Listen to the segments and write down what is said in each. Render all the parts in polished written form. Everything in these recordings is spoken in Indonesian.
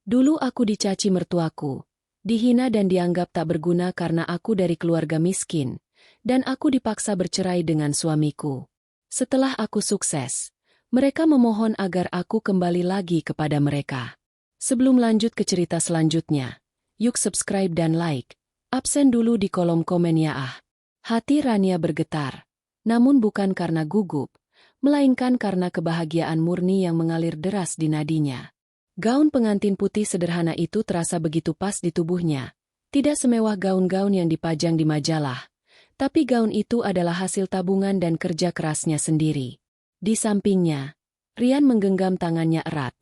Dulu aku dicaci mertuaku, dihina dan dianggap tak berguna karena aku dari keluarga miskin, dan aku dipaksa bercerai dengan suamiku. Setelah aku sukses, mereka memohon agar aku kembali lagi kepada mereka. Sebelum lanjut ke cerita selanjutnya, yuk subscribe dan like. Absen dulu di kolom komen ya ah. Hati Rania bergetar, namun bukan karena gugup, melainkan karena kebahagiaan murni yang mengalir deras di nadinya. Gaun pengantin putih sederhana itu terasa begitu pas di tubuhnya. Tidak semewah gaun-gaun yang dipajang di majalah, tapi gaun itu adalah hasil tabungan dan kerja kerasnya sendiri. Di sampingnya, Rian menggenggam tangannya erat.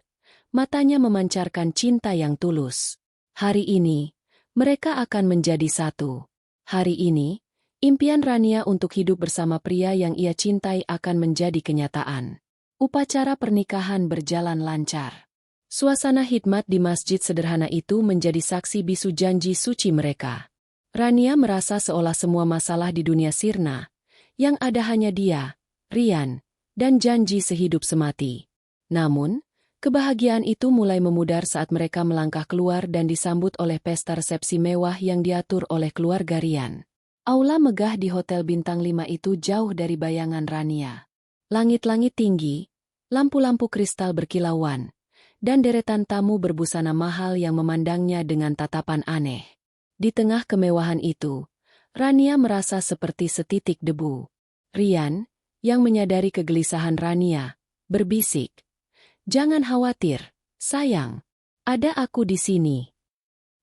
Matanya memancarkan cinta yang tulus. Hari ini, mereka akan menjadi satu. Hari ini, impian Rania untuk hidup bersama pria yang ia cintai akan menjadi kenyataan. Upacara pernikahan berjalan lancar. Suasana hikmat di masjid sederhana itu menjadi saksi bisu janji suci mereka. Rania merasa seolah semua masalah di dunia sirna, yang ada hanya dia, Rian, dan janji sehidup semati. Namun, kebahagiaan itu mulai memudar saat mereka melangkah keluar dan disambut oleh pesta resepsi mewah yang diatur oleh keluarga Rian. Aula megah di Hotel Bintang 5 itu jauh dari bayangan Rania. Langit-langit tinggi, lampu-lampu kristal berkilauan, dan deretan tamu berbusana mahal yang memandangnya dengan tatapan aneh. Di tengah kemewahan itu, Rania merasa seperti setitik debu. Rian, yang menyadari kegelisahan Rania, berbisik, "Jangan khawatir, sayang. Ada aku di sini."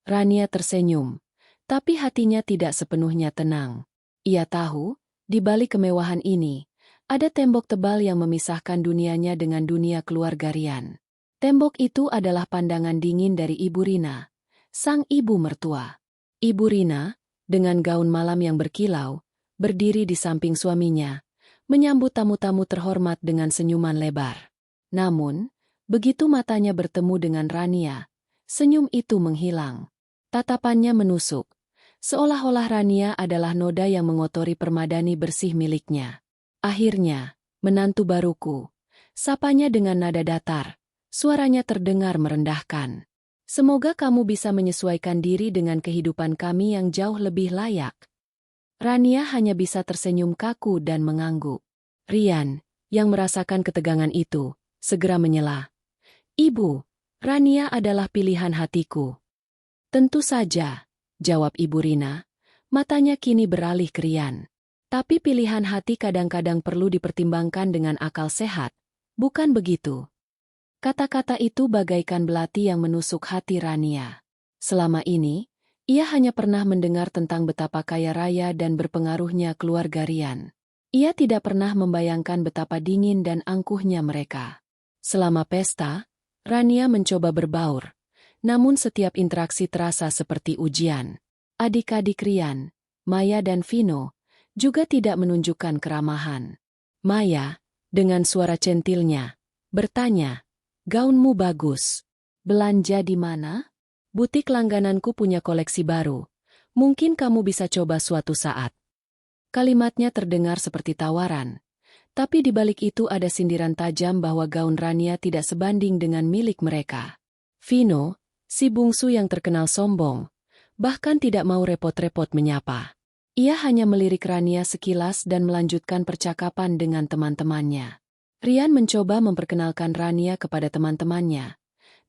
Rania tersenyum, tapi hatinya tidak sepenuhnya tenang. Ia tahu, di balik kemewahan ini, ada tembok tebal yang memisahkan dunianya dengan dunia keluarga Rian. Tembok itu adalah pandangan dingin dari Ibu Rina, sang ibu mertua. Ibu Rina, dengan gaun malam yang berkilau, berdiri di samping suaminya, menyambut tamu-tamu terhormat dengan senyuman lebar. Namun, begitu matanya bertemu dengan Rania, senyum itu menghilang. Tatapannya menusuk, seolah-olah Rania adalah noda yang mengotori permadani bersih miliknya. "Akhirnya, menantu baruku," sapanya dengan nada datar. Suaranya terdengar merendahkan. "Semoga kamu bisa menyesuaikan diri dengan kehidupan kami yang jauh lebih layak." Rania hanya bisa tersenyum kaku dan mengangguk. Rian, yang merasakan ketegangan itu, segera menyela. "Ibu, Rania adalah pilihan hatiku." "Tentu saja," jawab Ibu Rina. Matanya kini beralih ke Rian. "Tapi pilihan hati kadang-kadang perlu dipertimbangkan dengan akal sehat, bukan begitu?" Kata-kata itu bagaikan belati yang menusuk hati Rania. Selama ini, ia hanya pernah mendengar tentang betapa kaya raya dan berpengaruhnya keluarga Rian. Ia tidak pernah membayangkan betapa dingin dan angkuhnya mereka. Selama pesta, Rania mencoba berbaur, namun setiap interaksi terasa seperti ujian. Adik-adik Rian, Maya dan Vino, juga tidak menunjukkan keramahan. Maya, dengan suara centilnya, bertanya, "Gaunmu bagus. Belanja di mana?" "Butik langgananku punya koleksi baru. Mungkin kamu bisa coba suatu saat." Kalimatnya terdengar seperti tawaran, tapi di balik itu ada sindiran tajam bahwa gaun Rania tidak sebanding dengan milik mereka. Vino, si bungsu yang terkenal sombong, bahkan tidak mau repot-repot menyapa. Ia hanya melirik Rania sekilas dan melanjutkan percakapan dengan teman-temannya. Rian mencoba memperkenalkan Rania kepada teman-temannya,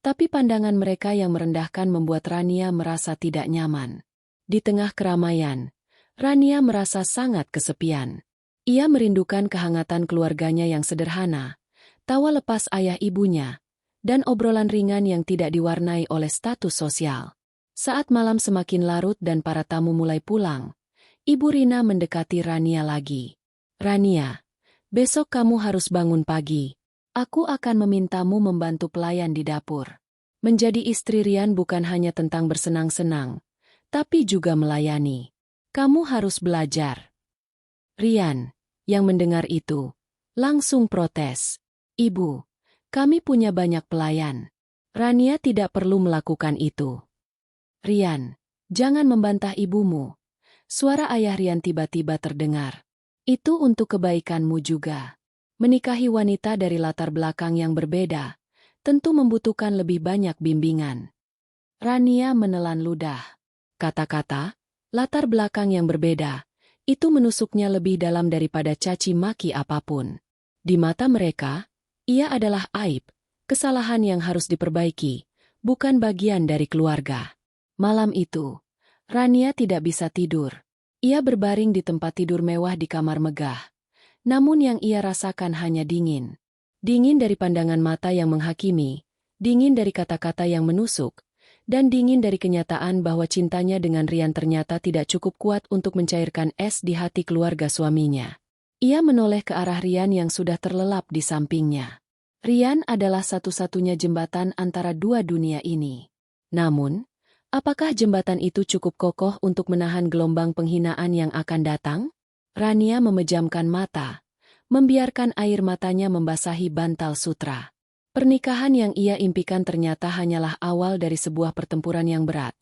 tapi pandangan mereka yang merendahkan membuat Rania merasa tidak nyaman. Di tengah keramaian, Rania merasa sangat kesepian. Ia merindukan kehangatan keluarganya yang sederhana, tawa lepas ayah ibunya, dan obrolan ringan yang tidak diwarnai oleh status sosial. Saat malam semakin larut dan para tamu mulai pulang, Ibu Rina mendekati Rania lagi. "Rania, besok kamu harus bangun pagi. Aku akan memintamu membantu pelayan di dapur." Menjadi istri Rian bukan hanya tentang bersenang-senang, tapi juga melayani. "Kamu harus belajar." Rian, yang mendengar itu, langsung protes. "Ibu, kami punya banyak pelayan. Rania tidak perlu melakukan itu." "Rian, jangan membantah ibumu." Suara ayah Rian tiba-tiba terdengar. "Itu untuk kebaikanmu juga. Menikahi wanita dari latar belakang yang berbeda, tentu membutuhkan lebih banyak bimbingan." Rania menelan ludah. Kata-kata, latar belakang yang berbeda, itu menusuknya lebih dalam daripada caci maki apapun. Di mata mereka, ia adalah aib, kesalahan yang harus diperbaiki, bukan bagian dari keluarga. Malam itu, Rania tidak bisa tidur. Ia berbaring di tempat tidur mewah di kamar megah. Namun yang ia rasakan hanya dingin. Dingin dari pandangan mata yang menghakimi, dingin dari kata-kata yang menusuk, dan dingin dari kenyataan bahwa cintanya dengan Rian ternyata tidak cukup kuat untuk mencairkan es di hati keluarga suaminya. Ia menoleh ke arah Rian yang sudah terlelap di sampingnya. Rian adalah satu-satunya jembatan antara dua dunia ini. Namun, apakah jembatan itu cukup kokoh untuk menahan gelombang penghinaan yang akan datang? Rania memejamkan mata, membiarkan air matanya membasahi bantal sutra. Pernikahan yang ia impikan ternyata hanyalah awal dari sebuah pertempuran yang berat.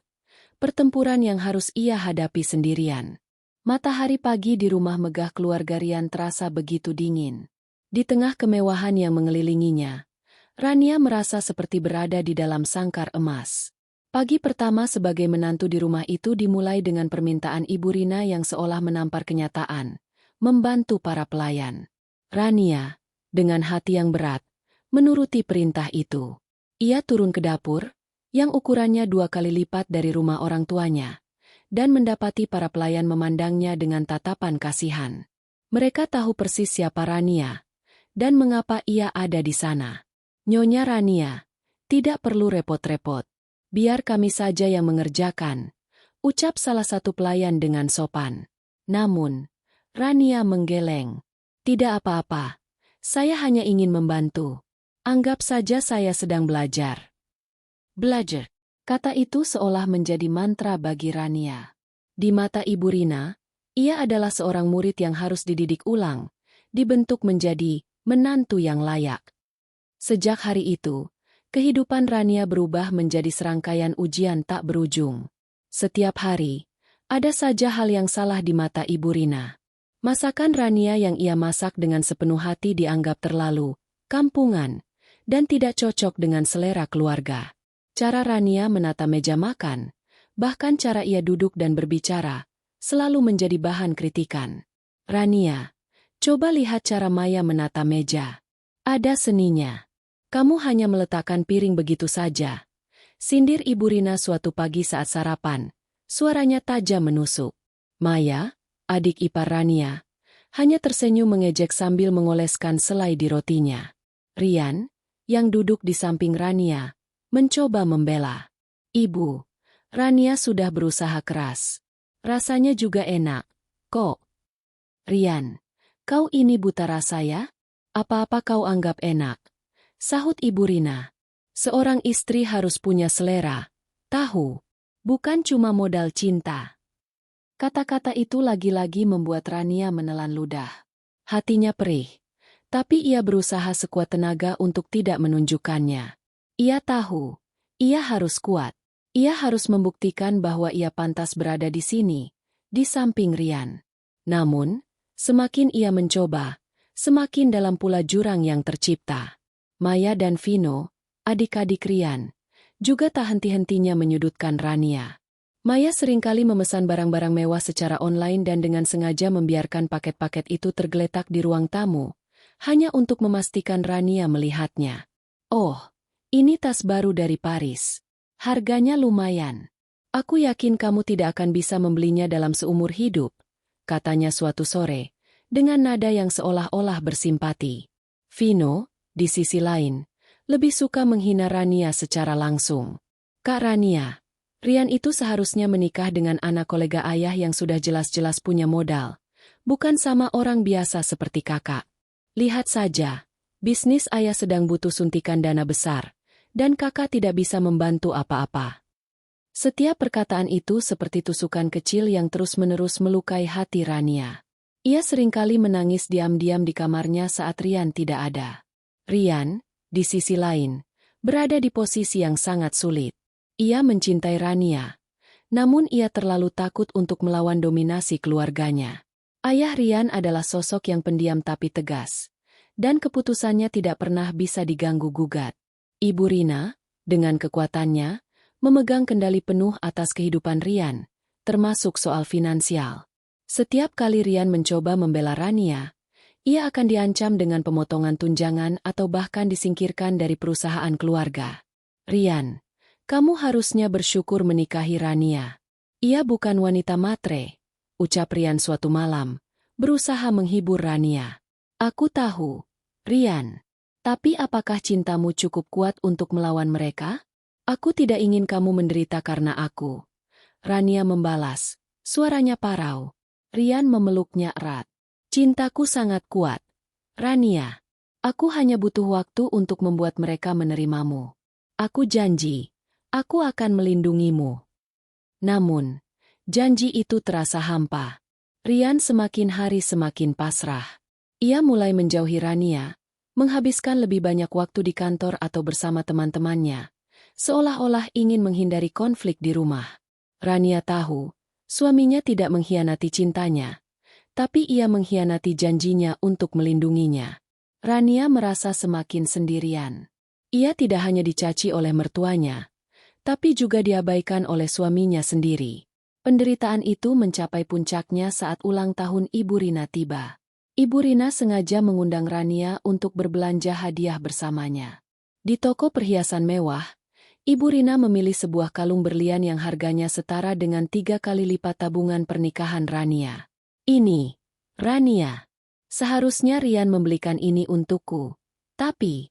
Pertempuran yang harus ia hadapi sendirian. Matahari pagi di rumah megah keluarga Rian terasa begitu dingin. Di tengah kemewahan yang mengelilinginya, Rania merasa seperti berada di dalam sangkar emas. Pagi pertama sebagai menantu di rumah itu dimulai dengan permintaan Ibu Rina yang seolah menampar kenyataan, membantu para pelayan. Rania, dengan hati yang berat, menuruti perintah itu. Ia turun ke dapur, yang ukurannya 2 kali lipat dari rumah orang tuanya, dan mendapati para pelayan memandangnya dengan tatapan kasihan. Mereka tahu persis siapa Rania, dan mengapa ia ada di sana. Nyonya Rania, tidak perlu repot-repot. Biar kami saja yang mengerjakan, ucap salah satu pelayan dengan sopan. Namun, Rania menggeleng. Tidak apa-apa, saya hanya ingin membantu. Anggap saja saya sedang belajar. Belajar, kata itu seolah menjadi mantra bagi Rania. Di mata Ibu Rina, ia adalah seorang murid yang harus dididik ulang, dibentuk menjadi menantu yang layak. Sejak hari itu, kehidupan Rania berubah menjadi serangkaian ujian tak berujung. Setiap hari, ada saja hal yang salah di mata Ibu Rina. Masakan Rania yang ia masak dengan sepenuh hati dianggap terlalu kampungan dan tidak cocok dengan selera keluarga. Cara Rania menata meja makan, bahkan cara ia duduk dan berbicara, selalu menjadi bahan kritikan. Rania, coba lihat cara Maya menata meja. Ada seninya. Kamu hanya meletakkan piring begitu saja. Sindir Ibu Rina suatu pagi saat sarapan. Suaranya tajam menusuk. Maya, adik ipar Rania, hanya tersenyum mengejek sambil mengoleskan selai di rotinya. Rian, yang duduk di samping Rania, mencoba membela. Ibu, Rania sudah berusaha keras. Rasanya juga enak, kok. Rian, kau ini buta rasa ya? Apa-apa kau anggap enak? Sahut Ibu Rina. Seorang istri harus punya selera, tahu, bukan cuma modal cinta. Kata-kata itu lagi-lagi membuat Rania menelan ludah. Hatinya perih, tapi ia berusaha sekuat tenaga untuk tidak menunjukkannya. Ia tahu, ia harus kuat. Ia harus membuktikan bahwa ia pantas berada di sini, di samping Rian. Namun, semakin ia mencoba, semakin dalam pula jurang yang tercipta. Maya dan Vino, adik-adik Rian, juga tak henti-hentinya menyudutkan Rania. Maya seringkali memesan barang-barang mewah secara online dan dengan sengaja membiarkan paket-paket itu tergeletak di ruang tamu, hanya untuk memastikan Rania melihatnya. Oh, ini tas baru dari Paris. Harganya lumayan. Aku yakin kamu tidak akan bisa membelinya dalam seumur hidup, katanya suatu sore, dengan nada yang seolah-olah bersimpati. Vino, di sisi lain, lebih suka menghina Rania secara langsung. Kak Rania, Rian itu seharusnya menikah dengan anak kolega ayah yang sudah jelas-jelas punya modal, bukan sama orang biasa seperti kakak. Lihat saja, bisnis ayah sedang butuh suntikan dana besar, dan kakak tidak bisa membantu apa-apa. Setiap perkataan itu seperti tusukan kecil yang terus-menerus melukai hati Rania. Ia seringkali menangis diam-diam di kamarnya saat Rian tidak ada. Rian, di sisi lain, berada di posisi yang sangat sulit. Ia mencintai Rania, namun ia terlalu takut untuk melawan dominasi keluarganya. Ayah Rian adalah sosok yang pendiam tapi tegas, dan keputusannya tidak pernah bisa diganggu-gugat. Ibu Rina, dengan kekuatannya, memegang kendali penuh atas kehidupan Rian, termasuk soal finansial. Setiap kali Rian mencoba membela Rania, ia akan diancam dengan pemotongan tunjangan atau bahkan disingkirkan dari perusahaan keluarga. Rian, kamu harusnya bersyukur menikahi Rania. Ia bukan wanita matre, ucap Rian suatu malam, berusaha menghibur Rania. Aku tahu, Rian. Tapi apakah cintamu cukup kuat untuk melawan mereka? Aku tidak ingin kamu menderita karena aku. Rania membalas, suaranya parau. Rian memeluknya erat. Cintaku sangat kuat. Rania, aku hanya butuh waktu untuk membuat mereka menerimamu. Aku janji, aku akan melindungimu. Namun, janji itu terasa hampa. Rian semakin hari semakin pasrah. Ia mulai menjauhi Rania, menghabiskan lebih banyak waktu di kantor atau bersama teman-temannya, seolah-olah ingin menghindari konflik di rumah. Rania tahu, suaminya tidak mengkhianati cintanya, tapi ia mengkhianati janjinya untuk melindunginya. Rania merasa semakin sendirian. Ia tidak hanya dicaci oleh mertuanya, tapi juga diabaikan oleh suaminya sendiri. Penderitaan itu mencapai puncaknya saat ulang tahun Ibu Rina tiba. Ibu Rina sengaja mengundang Rania untuk berbelanja hadiah bersamanya. Di toko perhiasan mewah, Ibu Rina memilih sebuah kalung berlian yang harganya setara dengan 3 kali lipat tabungan pernikahan Rania. Ini, Rania. Seharusnya Rian membelikan ini untukku. Tapi,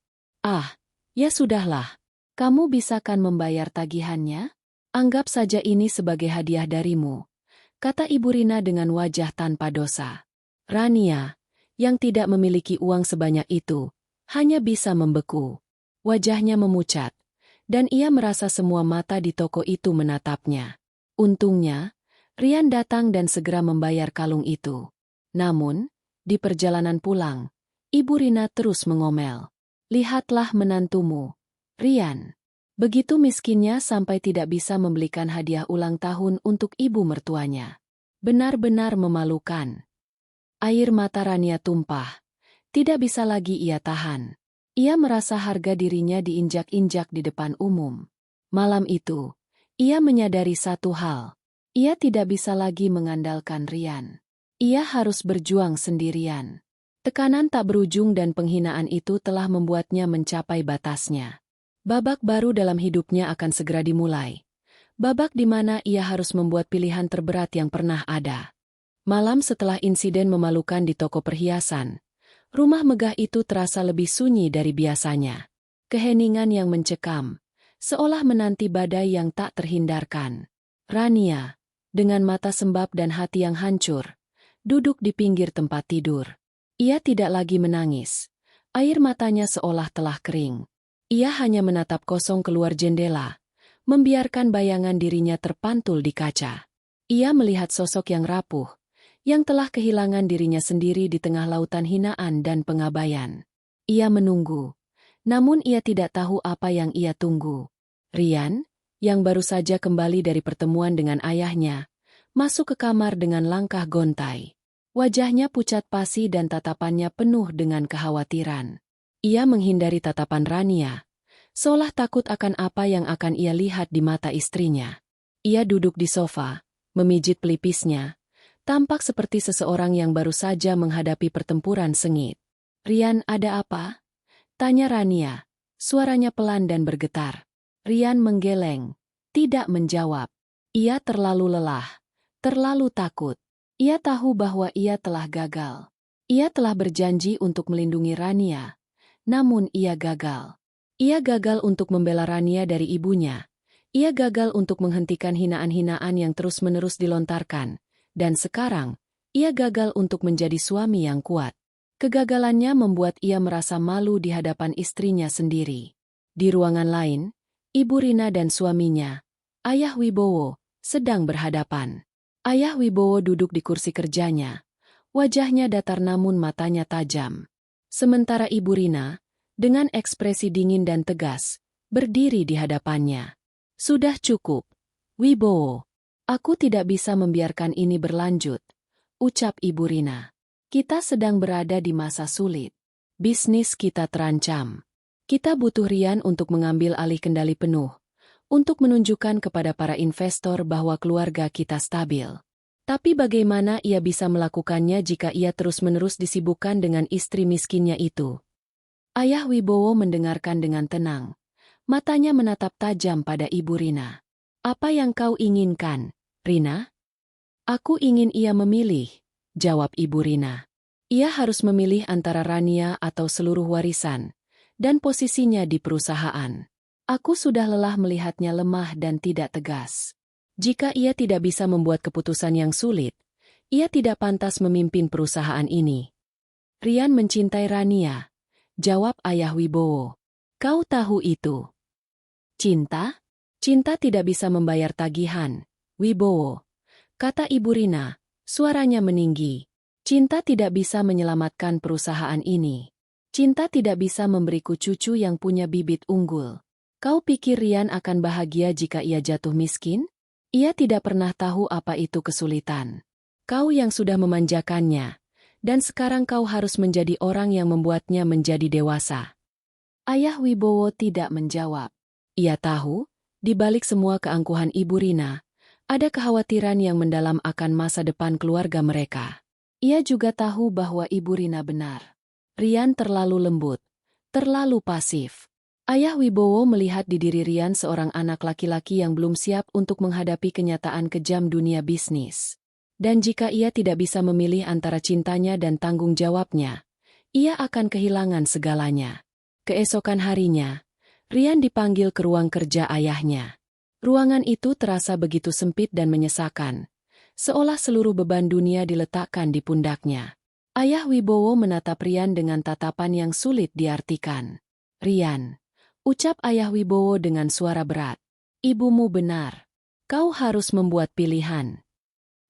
ya sudahlah. Kamu bisa kan membayar tagihannya? Anggap saja ini sebagai hadiah darimu, kata Ibu Rina dengan wajah tanpa dosa. Rania, yang tidak memiliki uang sebanyak itu, hanya bisa membeku. Wajahnya memucat, dan ia merasa semua mata di toko itu menatapnya. Untungnya, Rian datang dan segera membayar kalung itu. Namun, di perjalanan pulang, Ibu Rina terus mengomel. Lihatlah menantumu, Rian. Begitu miskinnya sampai tidak bisa membelikan hadiah ulang tahun untuk ibu mertuanya. Benar-benar memalukan. Air mata Rania tumpah. Tidak bisa lagi ia tahan. Ia merasa harga dirinya diinjak-injak di depan umum. Malam itu, ia menyadari satu hal. Ia tidak bisa lagi mengandalkan Rian. Ia harus berjuang sendirian. Tekanan tak berujung dan penghinaan itu telah membuatnya mencapai batasnya. Babak baru dalam hidupnya akan segera dimulai. Babak di mana ia harus membuat pilihan terberat yang pernah ada. Malam setelah insiden memalukan di toko perhiasan, rumah megah itu terasa lebih sunyi dari biasanya. Keheningan yang mencekam, seolah menanti badai yang tak terhindarkan. Rania, dengan mata sembab dan hati yang hancur, duduk di pinggir tempat tidur. Ia tidak lagi menangis. Air matanya seolah telah kering. Ia hanya menatap kosong keluar jendela, membiarkan bayangan dirinya terpantul di kaca. Ia melihat sosok yang rapuh, yang telah kehilangan dirinya sendiri di tengah lautan hinaan dan pengabaian. Ia menunggu, namun ia tidak tahu apa yang ia tunggu. Rian, yang baru saja kembali dari pertemuan dengan ayahnya, masuk ke kamar dengan langkah gontai. Wajahnya pucat pasi dan tatapannya penuh dengan kekhawatiran. Ia menghindari tatapan Rania, seolah takut akan apa yang akan ia lihat di mata istrinya. Ia duduk di sofa, memijit pelipisnya, tampak seperti seseorang yang baru saja menghadapi pertempuran sengit. Rian, ada apa? Tanya Rania, suaranya pelan dan bergetar. Rian menggeleng, tidak menjawab. Ia terlalu lelah, terlalu takut. Ia tahu bahwa ia telah gagal. Ia telah berjanji untuk melindungi Rania, namun ia gagal. Ia gagal untuk membela Rania dari ibunya. Ia gagal untuk menghentikan hinaan-hinaan yang terus-menerus dilontarkan. Dan sekarang, ia gagal untuk menjadi suami yang kuat. Kegagalannya membuat ia merasa malu di hadapan istrinya sendiri. Di ruangan lain, Ibu Rina dan suaminya, Ayah Wibowo, sedang berhadapan. Ayah Wibowo duduk di kursi kerjanya. Wajahnya datar namun matanya tajam. Sementara Ibu Rina, dengan ekspresi dingin dan tegas, berdiri di hadapannya. Sudah cukup, Wibowo. Aku tidak bisa membiarkan ini berlanjut, ucap Ibu Rina. Kita sedang berada di masa sulit. Bisnis kita terancam. Kita butuh Rian untuk mengambil alih kendali penuh, untuk menunjukkan kepada para investor bahwa keluarga kita stabil. Tapi bagaimana ia bisa melakukannya jika ia terus-menerus disibukkan dengan istri miskinnya itu? Ayah Wibowo mendengarkan dengan tenang. Matanya menatap tajam pada Ibu Rina. Apa yang kau inginkan, Rina? Aku ingin ia memilih, jawab Ibu Rina. Ia harus memilih antara Rania atau seluruh warisan, dan posisinya di perusahaan. Aku sudah lelah melihatnya lemah dan tidak tegas. Jika ia tidak bisa membuat keputusan yang sulit, ia tidak pantas memimpin perusahaan ini. Rian mencintai Rania, jawab Ayah Wibowo. Kau tahu itu. Cinta? Cinta tidak bisa membayar tagihan, Wibowo, kata Ibu Rina, suaranya meninggi. Cinta tidak bisa menyelamatkan perusahaan ini. Cinta tidak bisa memberiku cucu yang punya bibit unggul. Kau pikir Rian akan bahagia jika ia jatuh miskin? Ia tidak pernah tahu apa itu kesulitan. Kau yang sudah memanjakannya, dan sekarang kau harus menjadi orang yang membuatnya menjadi dewasa. Ayah Wibowo tidak menjawab. Ia tahu, di balik semua keangkuhan Ibu Rina, ada kekhawatiran yang mendalam akan masa depan keluarga mereka. Ia juga tahu bahwa Ibu Rina benar. Rian terlalu lembut, terlalu pasif. Ayah Wibowo melihat di diri Rian seorang anak laki-laki yang belum siap untuk menghadapi kenyataan kejam dunia bisnis. Dan jika ia tidak bisa memilih antara cintanya dan tanggung jawabnya, ia akan kehilangan segalanya. Keesokan harinya, Rian dipanggil ke ruang kerja ayahnya. Ruangan itu terasa begitu sempit dan menyesakan, seolah seluruh beban dunia diletakkan di pundaknya. Ayah Wibowo menatap Rian dengan tatapan yang sulit diartikan. Rian, ucap Ayah Wibowo dengan suara berat. Ibumu benar. Kau harus membuat pilihan.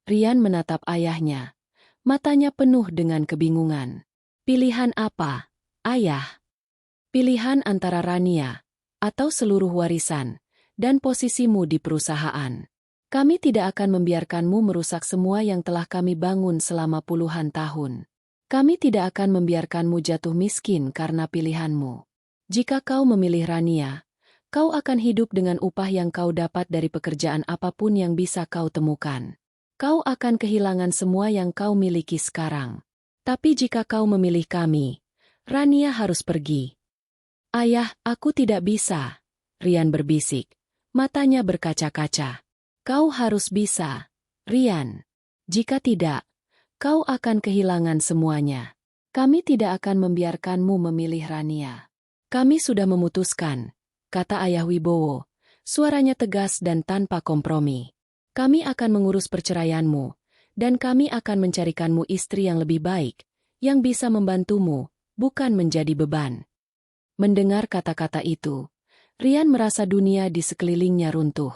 Rian menatap ayahnya. Matanya penuh dengan kebingungan. Pilihan apa, Ayah? Pilihan antara Rania, atau seluruh warisan, dan posisimu di perusahaan. Kami tidak akan membiarkanmu merusak semua yang telah kami bangun selama puluhan tahun. Kami tidak akan membiarkanmu jatuh miskin karena pilihanmu. Jika kau memilih Rania, kau akan hidup dengan upah yang kau dapat dari pekerjaan apapun yang bisa kau temukan. Kau akan kehilangan semua yang kau miliki sekarang. Tapi jika kau memilih kami, Rania harus pergi. Ayah, aku tidak bisa, Rian berbisik. Matanya berkaca-kaca. Kau harus bisa, Rian. Jika tidak, kau akan kehilangan semuanya. Kami tidak akan membiarkanmu memilih Rania. Kami sudah memutuskan, kata Ayah Wibowo, suaranya tegas dan tanpa kompromi. Kami akan mengurus perceraianmu, dan kami akan mencarikanmu istri yang lebih baik, yang bisa membantumu, bukan menjadi beban. Mendengar kata-kata itu, Rian merasa dunia di sekelilingnya runtuh.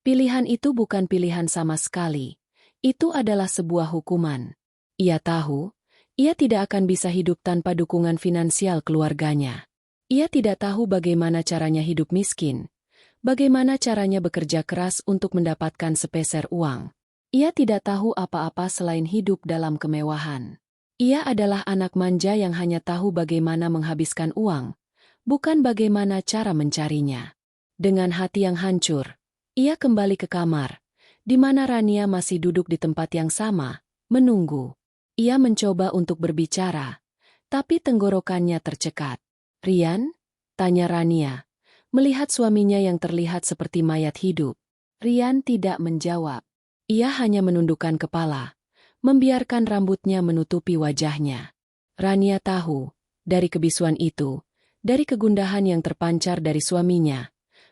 Pilihan itu bukan pilihan sama sekali. Itu adalah sebuah hukuman. Ia tahu, ia tidak akan bisa hidup tanpa dukungan finansial keluarganya. Ia tidak tahu bagaimana caranya hidup miskin, bagaimana caranya bekerja keras untuk mendapatkan sepeser uang. Ia tidak tahu apa-apa selain hidup dalam kemewahan. Ia adalah anak manja yang hanya tahu bagaimana menghabiskan uang, bukan bagaimana cara mencarinya. Dengan hati yang hancur, ia kembali ke kamar, di mana Rania masih duduk di tempat yang sama, menunggu. Ia mencoba untuk berbicara, tapi tenggorokannya tercekat. Rian? Tanya Rania, melihat suaminya yang terlihat seperti mayat hidup. Rian tidak menjawab. Ia hanya menundukkan kepala, membiarkan rambutnya menutupi wajahnya. Rania tahu, dari kebisuan itu, dari kegundahan yang terpancar dari suaminya,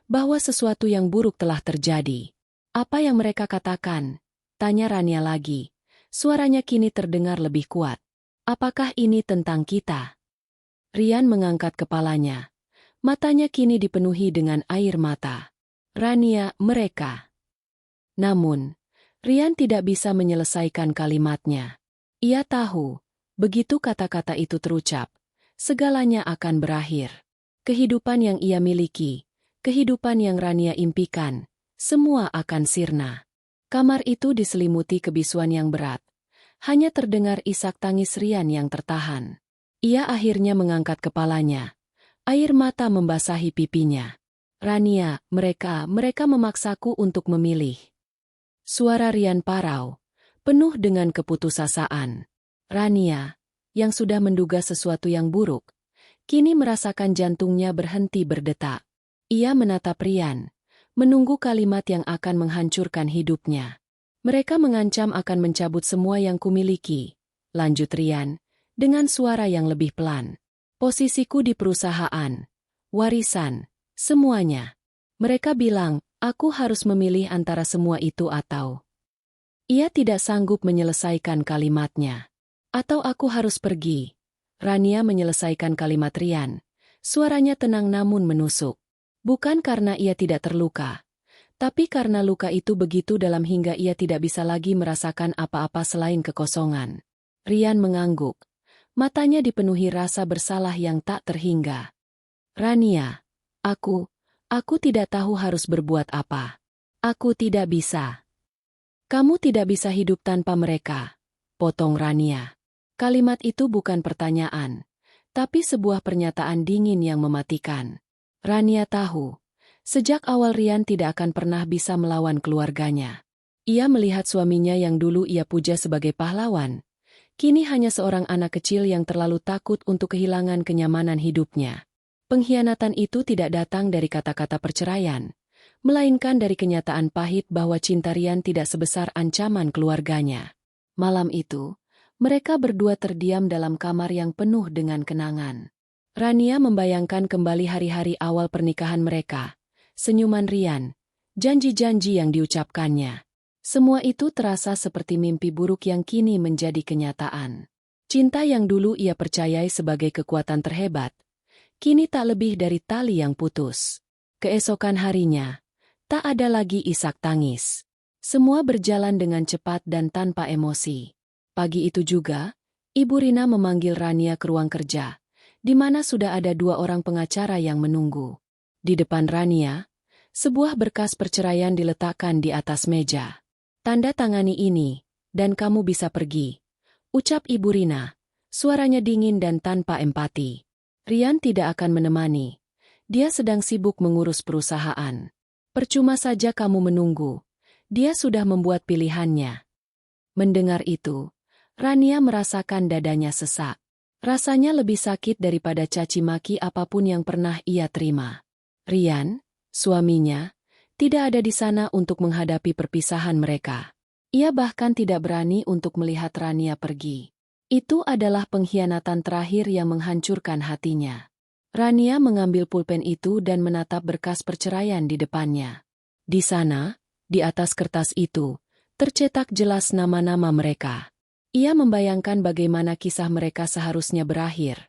bahwa sesuatu yang buruk telah terjadi. Apa yang mereka katakan? Tanya Rania lagi. Suaranya kini terdengar lebih kuat. Apakah ini tentang kita? Rian mengangkat kepalanya. Matanya kini dipenuhi dengan air mata. Rania, mereka. Namun, Rian tidak bisa menyelesaikan kalimatnya. Ia tahu, begitu kata-kata itu terucap, segalanya akan berakhir. Kehidupan yang ia miliki, kehidupan yang Rania impikan, semua akan sirna. Kamar itu diselimuti kebisuan yang berat. Hanya terdengar isak tangis Rian yang tertahan. Ia akhirnya mengangkat kepalanya. Air mata membasahi pipinya. Rania, mereka memaksaku untuk memilih. Suara Rian parau, penuh dengan keputusasaan. Rania, yang sudah menduga sesuatu yang buruk, kini merasakan jantungnya berhenti berdetak. Ia menatap Rian, menunggu kalimat yang akan menghancurkan hidupnya. Mereka mengancam akan mencabut semua yang kumiliki, lanjut Rian, dengan suara yang lebih pelan. Posisiku di perusahaan, warisan, semuanya. Mereka bilang, aku harus memilih antara semua itu atau... Ia tidak sanggup menyelesaikan kalimatnya. Atau aku harus pergi. Rania menyelesaikan kalimat Rian. Suaranya tenang namun menusuk. Bukan karena ia tidak terluka. Tapi karena luka itu begitu dalam hingga ia tidak bisa lagi merasakan apa-apa selain kekosongan. Rian mengangguk. Matanya dipenuhi rasa bersalah yang tak terhingga. Rania, aku tidak tahu harus berbuat apa. Aku tidak bisa. Kamu tidak bisa hidup tanpa mereka, potong Rania. Kalimat itu bukan pertanyaan, tapi sebuah pernyataan dingin yang mematikan. Rania tahu. Sejak awal Rian tidak akan pernah bisa melawan keluarganya. Ia melihat suaminya yang dulu ia puja sebagai pahlawan. Kini hanya seorang anak kecil yang terlalu takut untuk kehilangan kenyamanan hidupnya. Pengkhianatan itu tidak datang dari kata-kata perceraian, melainkan dari kenyataan pahit bahwa cinta Rian tidak sebesar ancaman keluarganya. Malam itu, mereka berdua terdiam dalam kamar yang penuh dengan kenangan. Rania membayangkan kembali hari-hari awal pernikahan mereka. Senyuman Rian, janji-janji yang diucapkannya. Semua itu terasa seperti mimpi buruk yang kini menjadi kenyataan. Cinta yang dulu ia percayai sebagai kekuatan terhebat, kini tak lebih dari tali yang putus. Keesokan harinya, tak ada lagi isak tangis. Semua berjalan dengan cepat dan tanpa emosi. Pagi itu juga, Ibu Rina memanggil Rania ke ruang kerja, di mana sudah ada 2 orang pengacara yang menunggu. Di depan Rania, sebuah berkas perceraian diletakkan di atas meja. Tanda tangani ini, dan kamu bisa pergi, ucap Ibu Rina. Suaranya dingin dan tanpa empati. Rian tidak akan menemani. Dia sedang sibuk mengurus perusahaan. Percuma saja kamu menunggu. Dia sudah membuat pilihannya. Mendengar itu, Rania merasakan dadanya sesak. Rasanya lebih sakit daripada caci maki apapun yang pernah ia terima. Rian, suaminya, tidak ada di sana untuk menghadapi perpisahan mereka. Ia bahkan tidak berani untuk melihat Rania pergi. Itu adalah pengkhianatan terakhir yang menghancurkan hatinya. Rania mengambil pulpen itu dan menatap berkas perceraian di depannya. Di sana, di atas kertas itu, tercetak jelas nama-nama mereka. Ia membayangkan bagaimana kisah mereka seharusnya berakhir.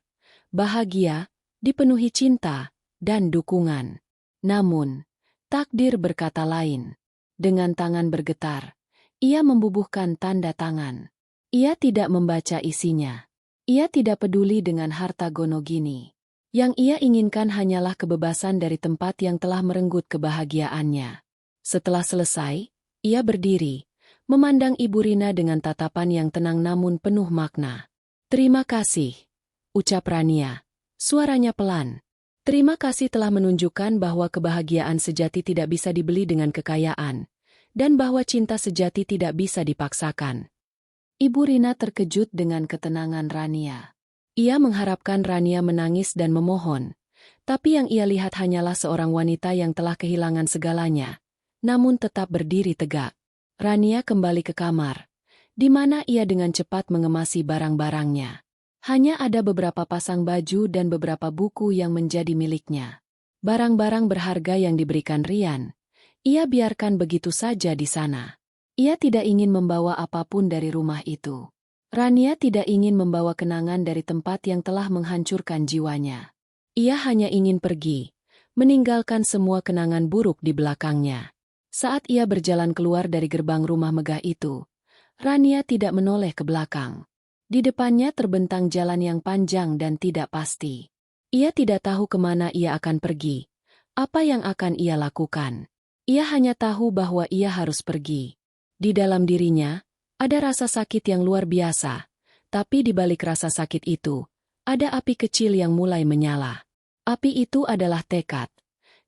Bahagia, dipenuhi cinta, dan dukungan. Namun, takdir berkata lain. Dengan tangan bergetar, ia membubuhkan tanda tangan. Ia tidak membaca isinya. Ia tidak peduli dengan harta gono gini. Yang ia inginkan hanyalah kebebasan dari tempat yang telah merenggut kebahagiaannya. Setelah selesai, ia berdiri, memandang Ibu Rina dengan tatapan yang tenang namun penuh makna. Terima kasih, ucap Rania. Suaranya pelan. Terima kasih telah menunjukkan bahwa kebahagiaan sejati tidak bisa dibeli dengan kekayaan, dan bahwa cinta sejati tidak bisa dipaksakan. Ibu Rina terkejut dengan ketenangan Rania. Ia mengharapkan Rania menangis dan memohon, tapi yang ia lihat hanyalah seorang wanita yang telah kehilangan segalanya, namun tetap berdiri tegak. Rania kembali ke kamar, di mana ia dengan cepat mengemasi barang-barangnya. Hanya ada beberapa pasang baju dan beberapa buku yang menjadi miliknya. Barang-barang berharga yang diberikan Rian, ia biarkan begitu saja di sana. Ia tidak ingin membawa apapun dari rumah itu. Rania tidak ingin membawa kenangan dari tempat yang telah menghancurkan jiwanya. Ia hanya ingin pergi, meninggalkan semua kenangan buruk di belakangnya. Saat ia berjalan keluar dari gerbang rumah megah itu, Rania tidak menoleh ke belakang. Di depannya terbentang jalan yang panjang dan tidak pasti. Ia tidak tahu kemana ia akan pergi, apa yang akan ia lakukan. Ia hanya tahu bahwa ia harus pergi. Di dalam dirinya, ada rasa sakit yang luar biasa, tapi di balik rasa sakit itu, ada api kecil yang mulai menyala. Api itu adalah tekad.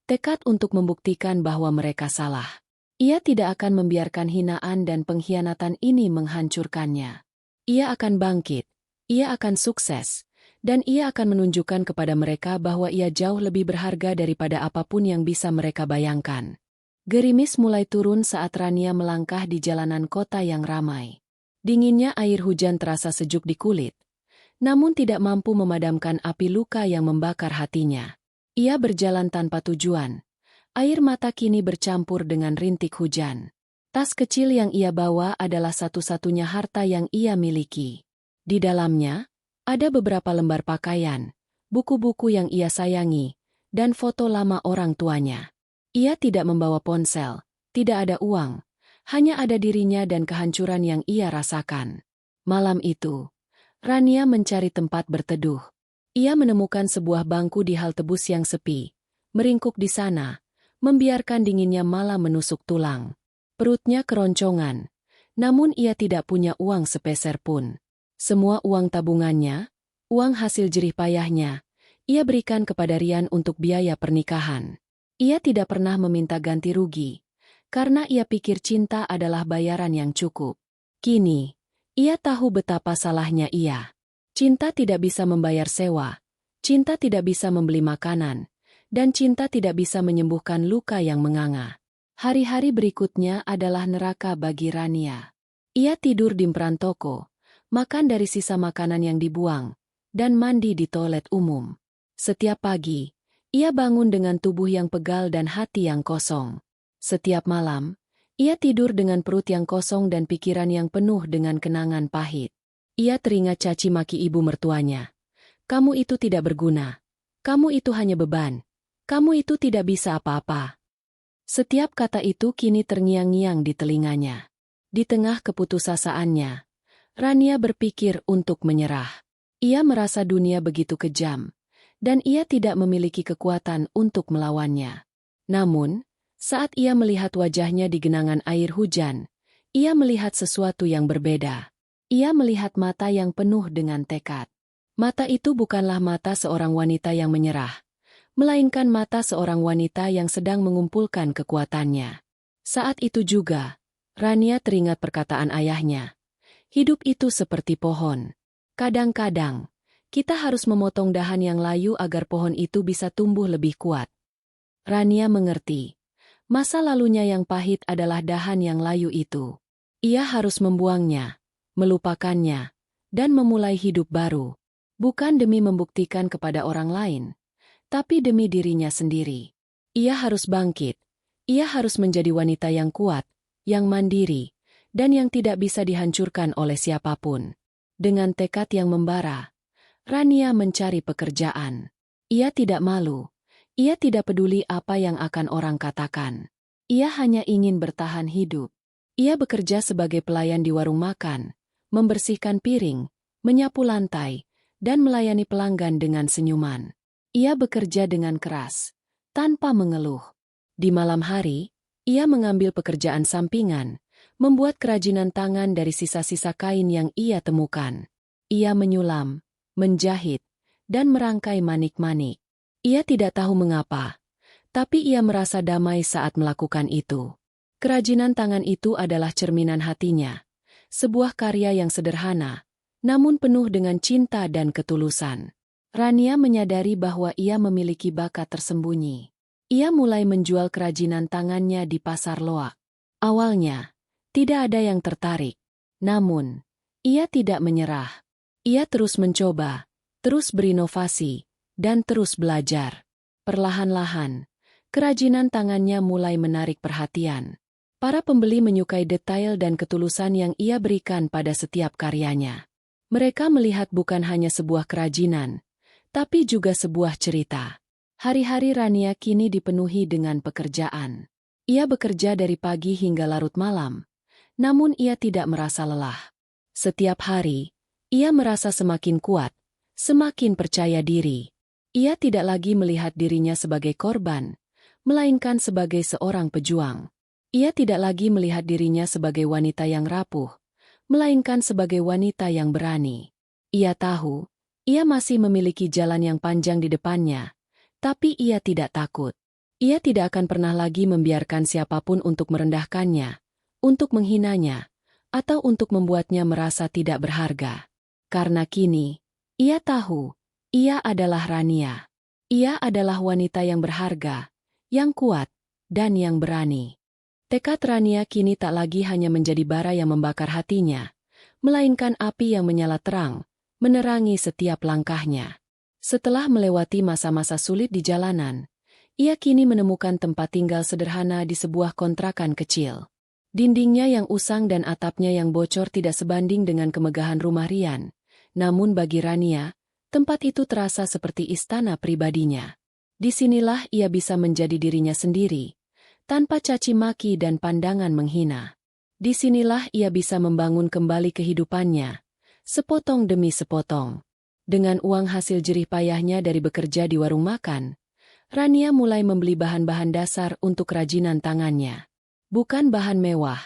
tekad untuk membuktikan bahwa mereka salah. Ia tidak akan membiarkan hinaan dan pengkhianatan ini menghancurkannya. Ia akan bangkit, ia akan sukses, dan ia akan menunjukkan kepada mereka bahwa ia jauh lebih berharga daripada apapun yang bisa mereka bayangkan. Gerimis mulai turun saat Rania melangkah di jalanan kota yang ramai. Dinginnya air hujan terasa sejuk di kulit, namun tidak mampu memadamkan api luka yang membakar hatinya. Ia berjalan tanpa tujuan. Air mata kini bercampur dengan rintik hujan. Tas kecil yang ia bawa adalah satu-satunya harta yang ia miliki. Di dalamnya, ada beberapa lembar pakaian, buku-buku yang ia sayangi, dan foto lama orang tuanya. Ia tidak membawa ponsel, tidak ada uang, hanya ada dirinya dan kehancuran yang ia rasakan. Malam itu, Rania mencari tempat berteduh. Ia menemukan sebuah bangku di halte bus yang sepi, meringkuk di sana, membiarkan dinginnya malam menusuk tulang. Perutnya keroncongan, namun ia tidak punya uang sepeser pun. Semua uang tabungannya, uang hasil jerih payahnya, ia berikan kepada Rian untuk biaya pernikahan. Ia tidak pernah meminta ganti rugi, karena ia pikir cinta adalah bayaran yang cukup. Kini, ia tahu betapa salahnya ia. Cinta tidak bisa membayar sewa, cinta tidak bisa membeli makanan, dan cinta tidak bisa menyembuhkan luka yang menganga. Hari-hari berikutnya adalah neraka bagi Rania. Ia tidur di emperan toko, makan dari sisa makanan yang dibuang, dan mandi di toilet umum. Setiap pagi, ia bangun dengan tubuh yang pegal dan hati yang kosong. Setiap malam, ia tidur dengan perut yang kosong dan pikiran yang penuh dengan kenangan pahit. Ia teringat caci maki ibu mertuanya. "Kamu itu tidak berguna. Kamu itu hanya beban. Kamu itu tidak bisa apa-apa." Setiap kata itu kini terngiang-ngiang di telinganya. Di tengah keputusasaannya, Rania berpikir untuk menyerah. Ia merasa dunia begitu kejam, dan ia tidak memiliki kekuatan untuk melawannya. Namun, saat ia melihat wajahnya di genangan air hujan, ia melihat sesuatu yang berbeda. Ia melihat mata yang penuh dengan tekad. Mata itu bukanlah mata seorang wanita yang menyerah, melainkan mata seorang wanita yang sedang mengumpulkan kekuatannya. Saat itu juga, Rania teringat perkataan ayahnya. Hidup itu seperti pohon. Kadang-kadang, kita harus memotong dahan yang layu agar pohon itu bisa tumbuh lebih kuat. Rania mengerti. Masa lalunya yang pahit adalah dahan yang layu itu. Ia harus membuangnya, melupakannya, dan memulai hidup baru. Bukan demi membuktikan kepada orang lain, tapi demi dirinya sendiri. Ia harus bangkit. Ia harus menjadi wanita yang kuat, yang mandiri, dan yang tidak bisa dihancurkan oleh siapapun. Dengan tekad yang membara, Rania mencari pekerjaan. Ia tidak malu. Ia tidak peduli apa yang akan orang katakan. Ia hanya ingin bertahan hidup. Ia bekerja sebagai pelayan di warung makan, membersihkan piring, menyapu lantai, dan melayani pelanggan dengan senyuman. Ia bekerja dengan keras, tanpa mengeluh. Di malam hari, ia mengambil pekerjaan sampingan, membuat kerajinan tangan dari sisa-sisa kain yang ia temukan. Ia menyulam, menjahit, dan merangkai manik-manik. Ia tidak tahu mengapa, tapi ia merasa damai saat melakukan itu. Kerajinan tangan itu adalah cerminan hatinya, sebuah karya yang sederhana, namun penuh dengan cinta dan ketulusan. Rania menyadari bahwa ia memiliki bakat tersembunyi. Ia mulai menjual kerajinan tangannya di pasar loak. Awalnya, tidak ada yang tertarik. Namun, ia tidak menyerah. Ia terus mencoba, terus berinovasi, dan terus belajar. Perlahan-lahan, kerajinan tangannya mulai menarik perhatian. Para pembeli menyukai detail dan ketulusan yang ia berikan pada setiap karyanya. Mereka melihat bukan hanya sebuah kerajinan, tapi juga sebuah cerita. Hari-hari Rania kini dipenuhi dengan pekerjaan. Ia bekerja dari pagi hingga larut malam, namun ia tidak merasa lelah. Setiap hari, ia merasa semakin kuat, semakin percaya diri. Ia tidak lagi melihat dirinya sebagai korban, melainkan sebagai seorang pejuang. Ia tidak lagi melihat dirinya sebagai wanita yang rapuh, melainkan sebagai wanita yang berani. Ia tahu, ia masih memiliki jalan yang panjang di depannya, tapi ia tidak takut. Ia tidak akan pernah lagi membiarkan siapapun untuk merendahkannya, untuk menghinanya, atau untuk membuatnya merasa tidak berharga. Karena kini, ia tahu, ia adalah Rania. Ia adalah wanita yang berharga, yang kuat, dan yang berani. Tekad Rania kini tak lagi hanya menjadi bara yang membakar hatinya, melainkan api yang menyala terang, menerangi setiap langkahnya. Setelah melewati masa-masa sulit di jalanan, ia kini menemukan tempat tinggal sederhana di sebuah kontrakan kecil. Dindingnya yang usang dan atapnya yang bocor tidak sebanding dengan kemegahan rumah Rian. Namun bagi Rania, tempat itu terasa seperti istana pribadinya. Disinilah ia bisa menjadi dirinya sendiri, tanpa caci maki dan pandangan menghina. Disinilah ia bisa membangun kembali kehidupannya, sepotong demi sepotong. Dengan uang hasil jerih payahnya dari bekerja di warung makan, Rania mulai membeli bahan-bahan dasar untuk kerajinan tangannya. Bukan bahan mewah,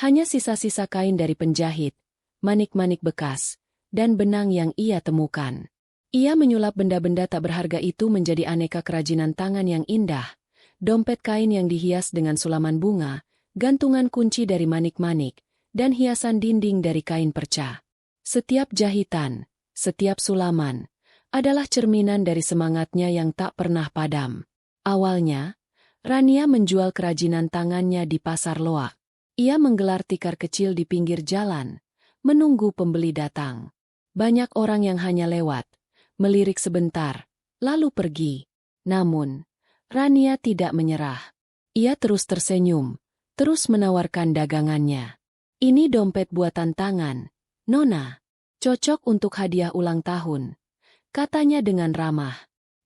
hanya sisa-sisa kain dari penjahit, manik-manik bekas, dan benang yang ia temukan. Ia menyulap benda-benda tak berharga itu menjadi aneka kerajinan tangan yang indah, dompet kain yang dihias dengan sulaman bunga, gantungan kunci dari manik-manik, dan hiasan dinding dari kain perca. Setiap jahitan, setiap sulaman, adalah cerminan dari semangatnya yang tak pernah padam. Awalnya, Rania menjual kerajinan tangannya di pasar loak. Ia menggelar tikar kecil di pinggir jalan, menunggu pembeli datang. Banyak orang yang hanya lewat, melirik sebentar, lalu pergi. Namun, Rania tidak menyerah. Ia terus tersenyum, terus menawarkan dagangannya. Ini dompet buatan tangan, Nona. Cocok untuk hadiah ulang tahun. Katanya dengan ramah.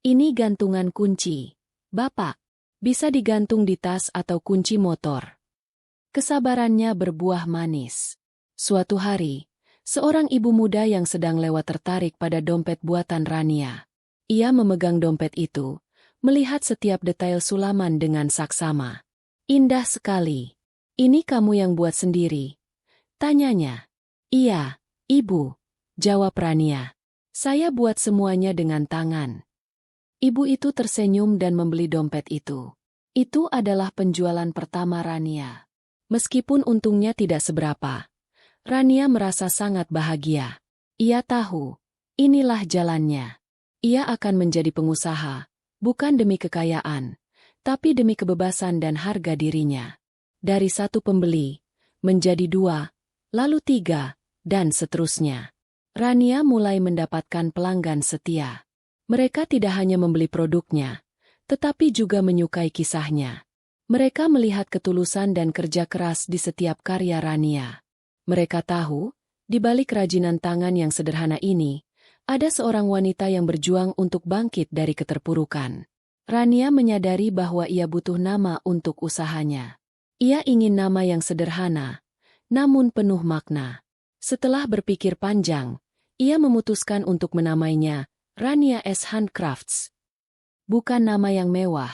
Ini gantungan kunci. Bapak, bisa digantung di tas atau kunci motor. Kesabarannya berbuah manis. Suatu hari, seorang ibu muda yang sedang lewat tertarik pada dompet buatan Rania. Ia memegang dompet itu, melihat setiap detail sulaman dengan saksama. Indah sekali. Ini kamu yang buat sendiri? Tanyanya. Iya, Ibu, jawab Rania. Saya buat semuanya dengan tangan. Ibu itu tersenyum dan membeli dompet itu. Itu adalah penjualan pertama Rania. Meskipun untungnya tidak seberapa, Rania merasa sangat bahagia. Ia tahu, inilah jalannya. Ia akan menjadi pengusaha, bukan demi kekayaan, tapi demi kebebasan dan harga dirinya. Dari satu pembeli, menjadi 2, lalu 3, dan seterusnya. Rania mulai mendapatkan pelanggan setia. Mereka tidak hanya membeli produknya, tetapi juga menyukai kisahnya. Mereka melihat ketulusan dan kerja keras di setiap karya Rania. Mereka tahu, di balik kerajinan tangan yang sederhana ini, ada seorang wanita yang berjuang untuk bangkit dari keterpurukan. Rania menyadari bahwa ia butuh nama untuk usahanya. Ia ingin nama yang sederhana, namun penuh makna. Setelah berpikir panjang, ia memutuskan untuk menamainya Rania S. Handcrafts. Bukan nama yang mewah,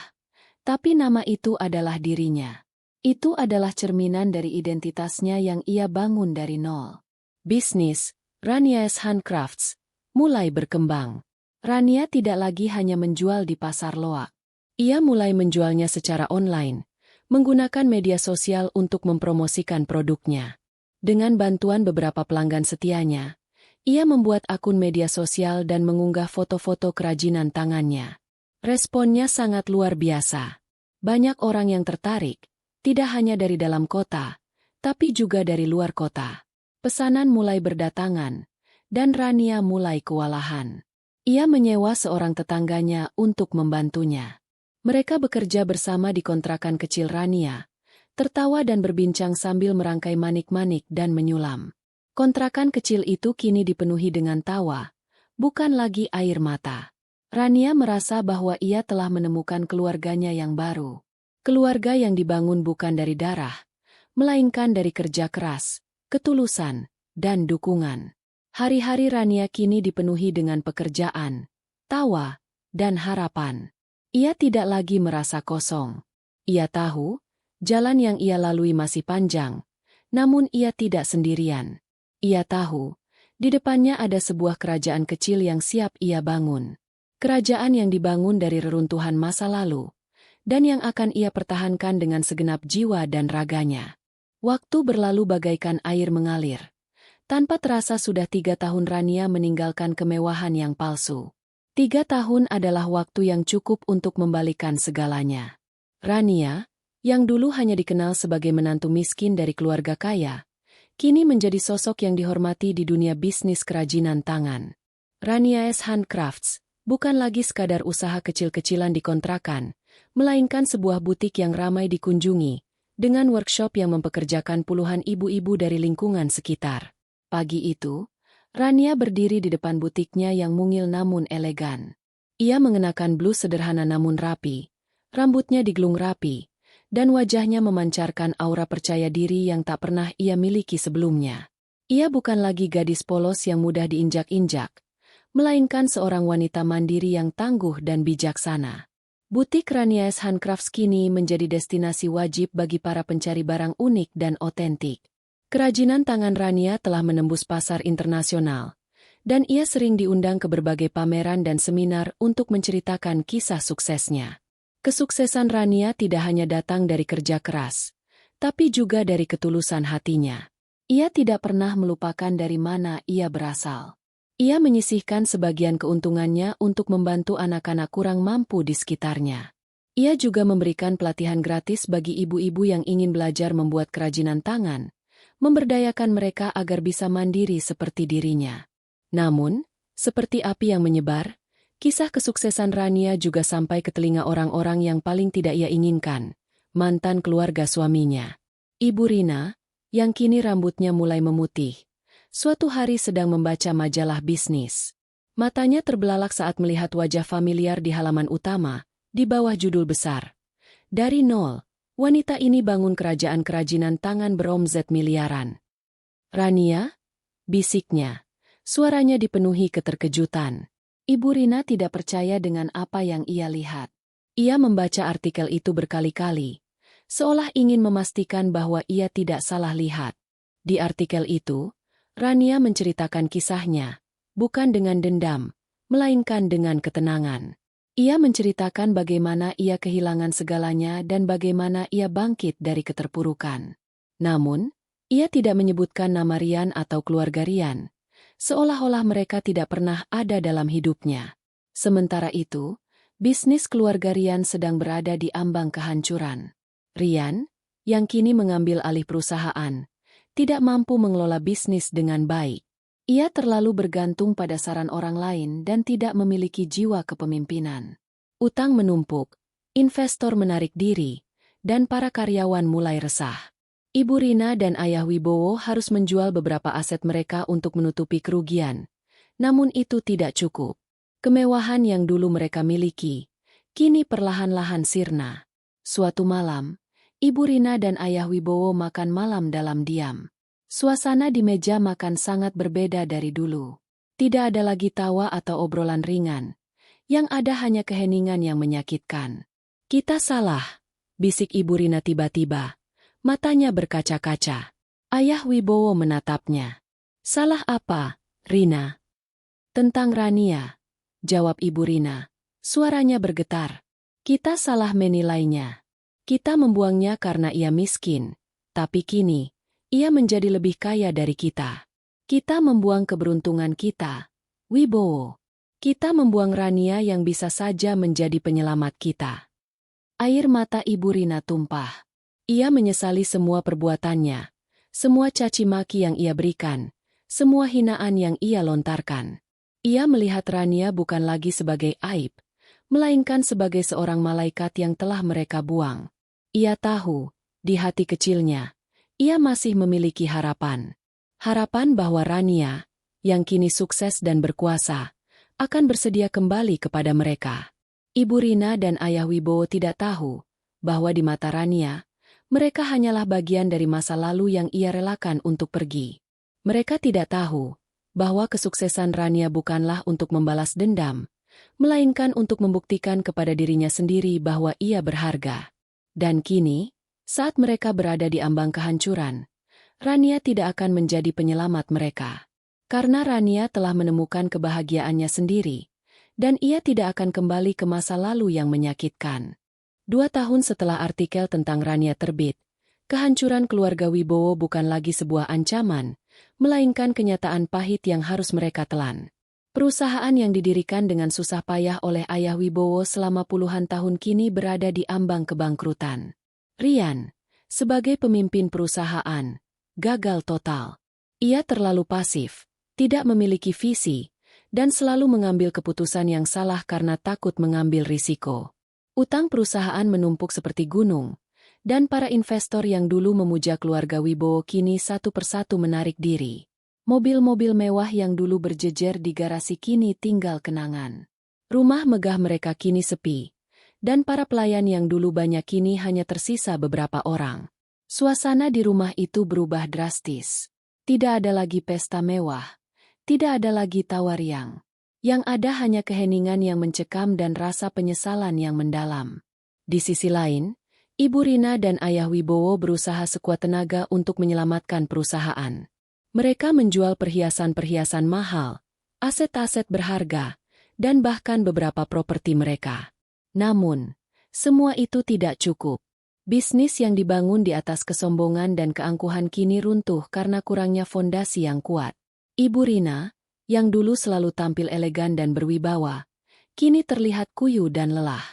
tapi nama itu adalah dirinya. Itu adalah cerminan dari identitasnya yang ia bangun dari nol. Bisnis, Rania S. Handcrafts, mulai berkembang. Rania tidak lagi hanya menjual di pasar loak. Ia mulai menjualnya secara online, menggunakan media sosial untuk mempromosikan produknya. Dengan bantuan beberapa pelanggan setianya, ia membuat akun media sosial dan mengunggah foto-foto kerajinan tangannya. Responnya sangat luar biasa. Banyak orang yang tertarik, tidak hanya dari dalam kota, tapi juga dari luar kota. Pesanan mulai berdatangan, dan Rania mulai kewalahan. Ia menyewa seorang tetangganya untuk membantunya. Mereka bekerja bersama di kontrakan kecil Rania, tertawa dan berbincang sambil merangkai manik-manik dan menyulam. Kontrakan kecil itu kini dipenuhi dengan tawa, bukan lagi air mata. Rania merasa bahwa ia telah menemukan keluarganya yang baru. Keluarga yang dibangun bukan dari darah, melainkan dari kerja keras, ketulusan, dan dukungan. Hari-hari Rania kini dipenuhi dengan pekerjaan, tawa, dan harapan. Ia tidak lagi merasa kosong. Ia tahu, jalan yang ia lalui masih panjang, namun ia tidak sendirian. Ia tahu, di depannya ada sebuah kerajaan kecil yang siap ia bangun. Kerajaan yang dibangun dari reruntuhan masa lalu, dan yang akan ia pertahankan dengan segenap jiwa dan raganya. Waktu berlalu bagaikan air mengalir. Tanpa terasa sudah 3 tahun Rania meninggalkan kemewahan yang palsu. 3 tahun adalah waktu yang cukup untuk membalikan segalanya. Rania, yang dulu hanya dikenal sebagai menantu miskin dari keluarga kaya, kini menjadi sosok yang dihormati di dunia bisnis kerajinan tangan. Rania's Handcrafts bukan lagi sekadar usaha kecil-kecilan di kontrakan, melainkan sebuah butik yang ramai dikunjungi, dengan workshop yang mempekerjakan puluhan ibu-ibu dari lingkungan sekitar. Pagi itu, Rania berdiri di depan butiknya yang mungil namun elegan. Ia mengenakan blus sederhana namun rapi, rambutnya digelung rapi, dan wajahnya memancarkan aura percaya diri yang tak pernah ia miliki sebelumnya. Ia bukan lagi gadis polos yang mudah diinjak-injak, melainkan seorang wanita mandiri yang tangguh dan bijaksana. Butik Rania's Handcrafts kini menjadi destinasi wajib bagi para pencari barang unik dan otentik. Kerajinan tangan Rania telah menembus pasar internasional, dan ia sering diundang ke berbagai pameran dan seminar untuk menceritakan kisah suksesnya. Kesuksesan Rania tidak hanya datang dari kerja keras, tapi juga dari ketulusan hatinya. Ia tidak pernah melupakan dari mana ia berasal. Ia menyisihkan sebagian keuntungannya untuk membantu anak-anak kurang mampu di sekitarnya. Ia juga memberikan pelatihan gratis bagi ibu-ibu yang ingin belajar membuat kerajinan tangan, memberdayakan mereka agar bisa mandiri seperti dirinya. Namun, seperti api yang menyebar, kisah kesuksesan Rania juga sampai ke telinga orang-orang yang paling tidak ia inginkan, mantan keluarga suaminya. Ibu Rina, yang kini rambutnya mulai memutih, suatu hari sedang membaca majalah bisnis. Matanya terbelalak saat melihat wajah familiar di halaman utama, di bawah judul besar. Dari nol, wanita ini bangun kerajaan kerajinan tangan beromzet miliaran. Rania? Bisiknya. Suaranya dipenuhi keterkejutan. Ibu Rina tidak percaya dengan apa yang ia lihat. Ia membaca artikel itu berkali-kali, seolah ingin memastikan bahwa ia tidak salah lihat. Di artikel itu, Rania menceritakan kisahnya, bukan dengan dendam, melainkan dengan ketenangan. Ia menceritakan bagaimana ia kehilangan segalanya dan bagaimana ia bangkit dari keterpurukan. Namun, ia tidak menyebutkan nama Rian atau keluarga Rian, seolah-olah mereka tidak pernah ada dalam hidupnya. Sementara itu, bisnis keluarga Rian sedang berada di ambang kehancuran. Rian, yang kini mengambil alih perusahaan, tidak mampu mengelola bisnis dengan baik. Ia terlalu bergantung pada saran orang lain dan tidak memiliki jiwa kepemimpinan. Utang menumpuk, investor menarik diri, dan para karyawan mulai resah. Ibu Rina dan Ayah Wibowo harus menjual beberapa aset mereka untuk menutupi kerugian. Namun itu tidak cukup. Kemewahan yang dulu mereka miliki, kini perlahan-lahan sirna. Suatu malam, Ibu Rina dan Ayah Wibowo makan malam dalam diam. Suasana di meja makan sangat berbeda dari dulu. Tidak ada lagi tawa atau obrolan ringan. Yang ada hanya keheningan yang menyakitkan. Kita salah, bisik Ibu Rina tiba-tiba. Matanya berkaca-kaca. Ayah Wibowo menatapnya. Salah apa, Rina? Tentang Rania, jawab Ibu Rina. Suaranya bergetar. Kita salah menilainya. Kita membuangnya karena ia miskin. Tapi kini, ia menjadi lebih kaya dari kita. Kita membuang keberuntungan kita, Wibowo. Kita membuang Rania yang bisa saja menjadi penyelamat kita. Air mata Ibu Rina tumpah. Ia menyesali semua perbuatannya, semua caci maki yang ia berikan, semua hinaan yang ia lontarkan. Ia melihat Rania bukan lagi sebagai aib, melainkan sebagai seorang malaikat yang telah mereka buang. Ia tahu, di hati kecilnya, ia masih memiliki harapan. Harapan bahwa Rania, yang kini sukses dan berkuasa, akan bersedia kembali kepada mereka. Ibu Rina dan Ayah Wibowo tidak tahu bahwa di mata Rania, mereka hanyalah bagian dari masa lalu yang ia relakan untuk pergi. Mereka tidak tahu bahwa kesuksesan Rania bukanlah untuk membalas dendam, melainkan untuk membuktikan kepada dirinya sendiri bahwa ia berharga. Dan kini, saat mereka berada di ambang kehancuran, Rania tidak akan menjadi penyelamat mereka. Karena Rania telah menemukan kebahagiaannya sendiri, dan ia tidak akan kembali ke masa lalu yang menyakitkan. 2 tahun setelah artikel tentang Rania terbit, kehancuran keluarga Wibowo bukan lagi sebuah ancaman, melainkan kenyataan pahit yang harus mereka telan. Perusahaan yang didirikan dengan susah payah oleh ayah Wibowo selama puluhan tahun kini berada di ambang kebangkrutan. Rian, sebagai pemimpin perusahaan, gagal total. Ia terlalu pasif, tidak memiliki visi, dan selalu mengambil keputusan yang salah karena takut mengambil risiko. Utang perusahaan menumpuk seperti gunung, dan para investor yang dulu memuja keluarga Wibowo kini satu persatu menarik diri. Mobil-mobil mewah yang dulu berjejer di garasi kini tinggal kenangan. Rumah megah mereka kini sepi, dan para pelayan yang dulu banyak kini hanya tersisa beberapa orang. Suasana di rumah itu berubah drastis. Tidak ada lagi pesta mewah, tidak ada lagi tawa riang. Yang ada hanya keheningan yang mencekam dan rasa penyesalan yang mendalam. Di sisi lain, Ibu Rina dan Ayah Wibowo berusaha sekuat tenaga untuk menyelamatkan perusahaan. Mereka menjual perhiasan-perhiasan mahal, aset-aset berharga, dan bahkan beberapa properti mereka. Namun, semua itu tidak cukup. Bisnis yang dibangun di atas kesombongan dan keangkuhan kini runtuh karena kurangnya fondasi yang kuat. Ibu Rina, yang dulu selalu tampil elegan dan berwibawa, kini terlihat kuyu dan lelah.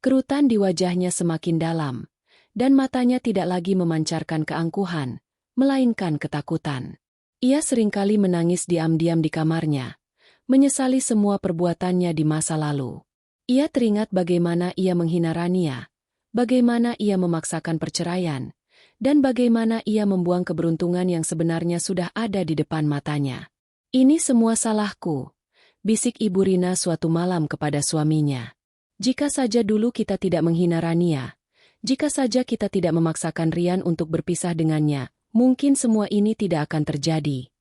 Kerutan di wajahnya semakin dalam, dan matanya tidak lagi memancarkan keangkuhan, melainkan ketakutan. Ia seringkali menangis diam-diam di kamarnya, menyesali semua perbuatannya di masa lalu. Ia teringat bagaimana ia menghina Rania, bagaimana ia memaksakan perceraian, dan bagaimana ia membuang keberuntungan yang sebenarnya sudah ada di depan matanya. "Ini semua salahku," bisik Ibu Rina suatu malam kepada suaminya. "Jika saja dulu kita tidak menghina Rania, jika saja kita tidak memaksakan Rian untuk berpisah dengannya, mungkin semua ini tidak akan terjadi."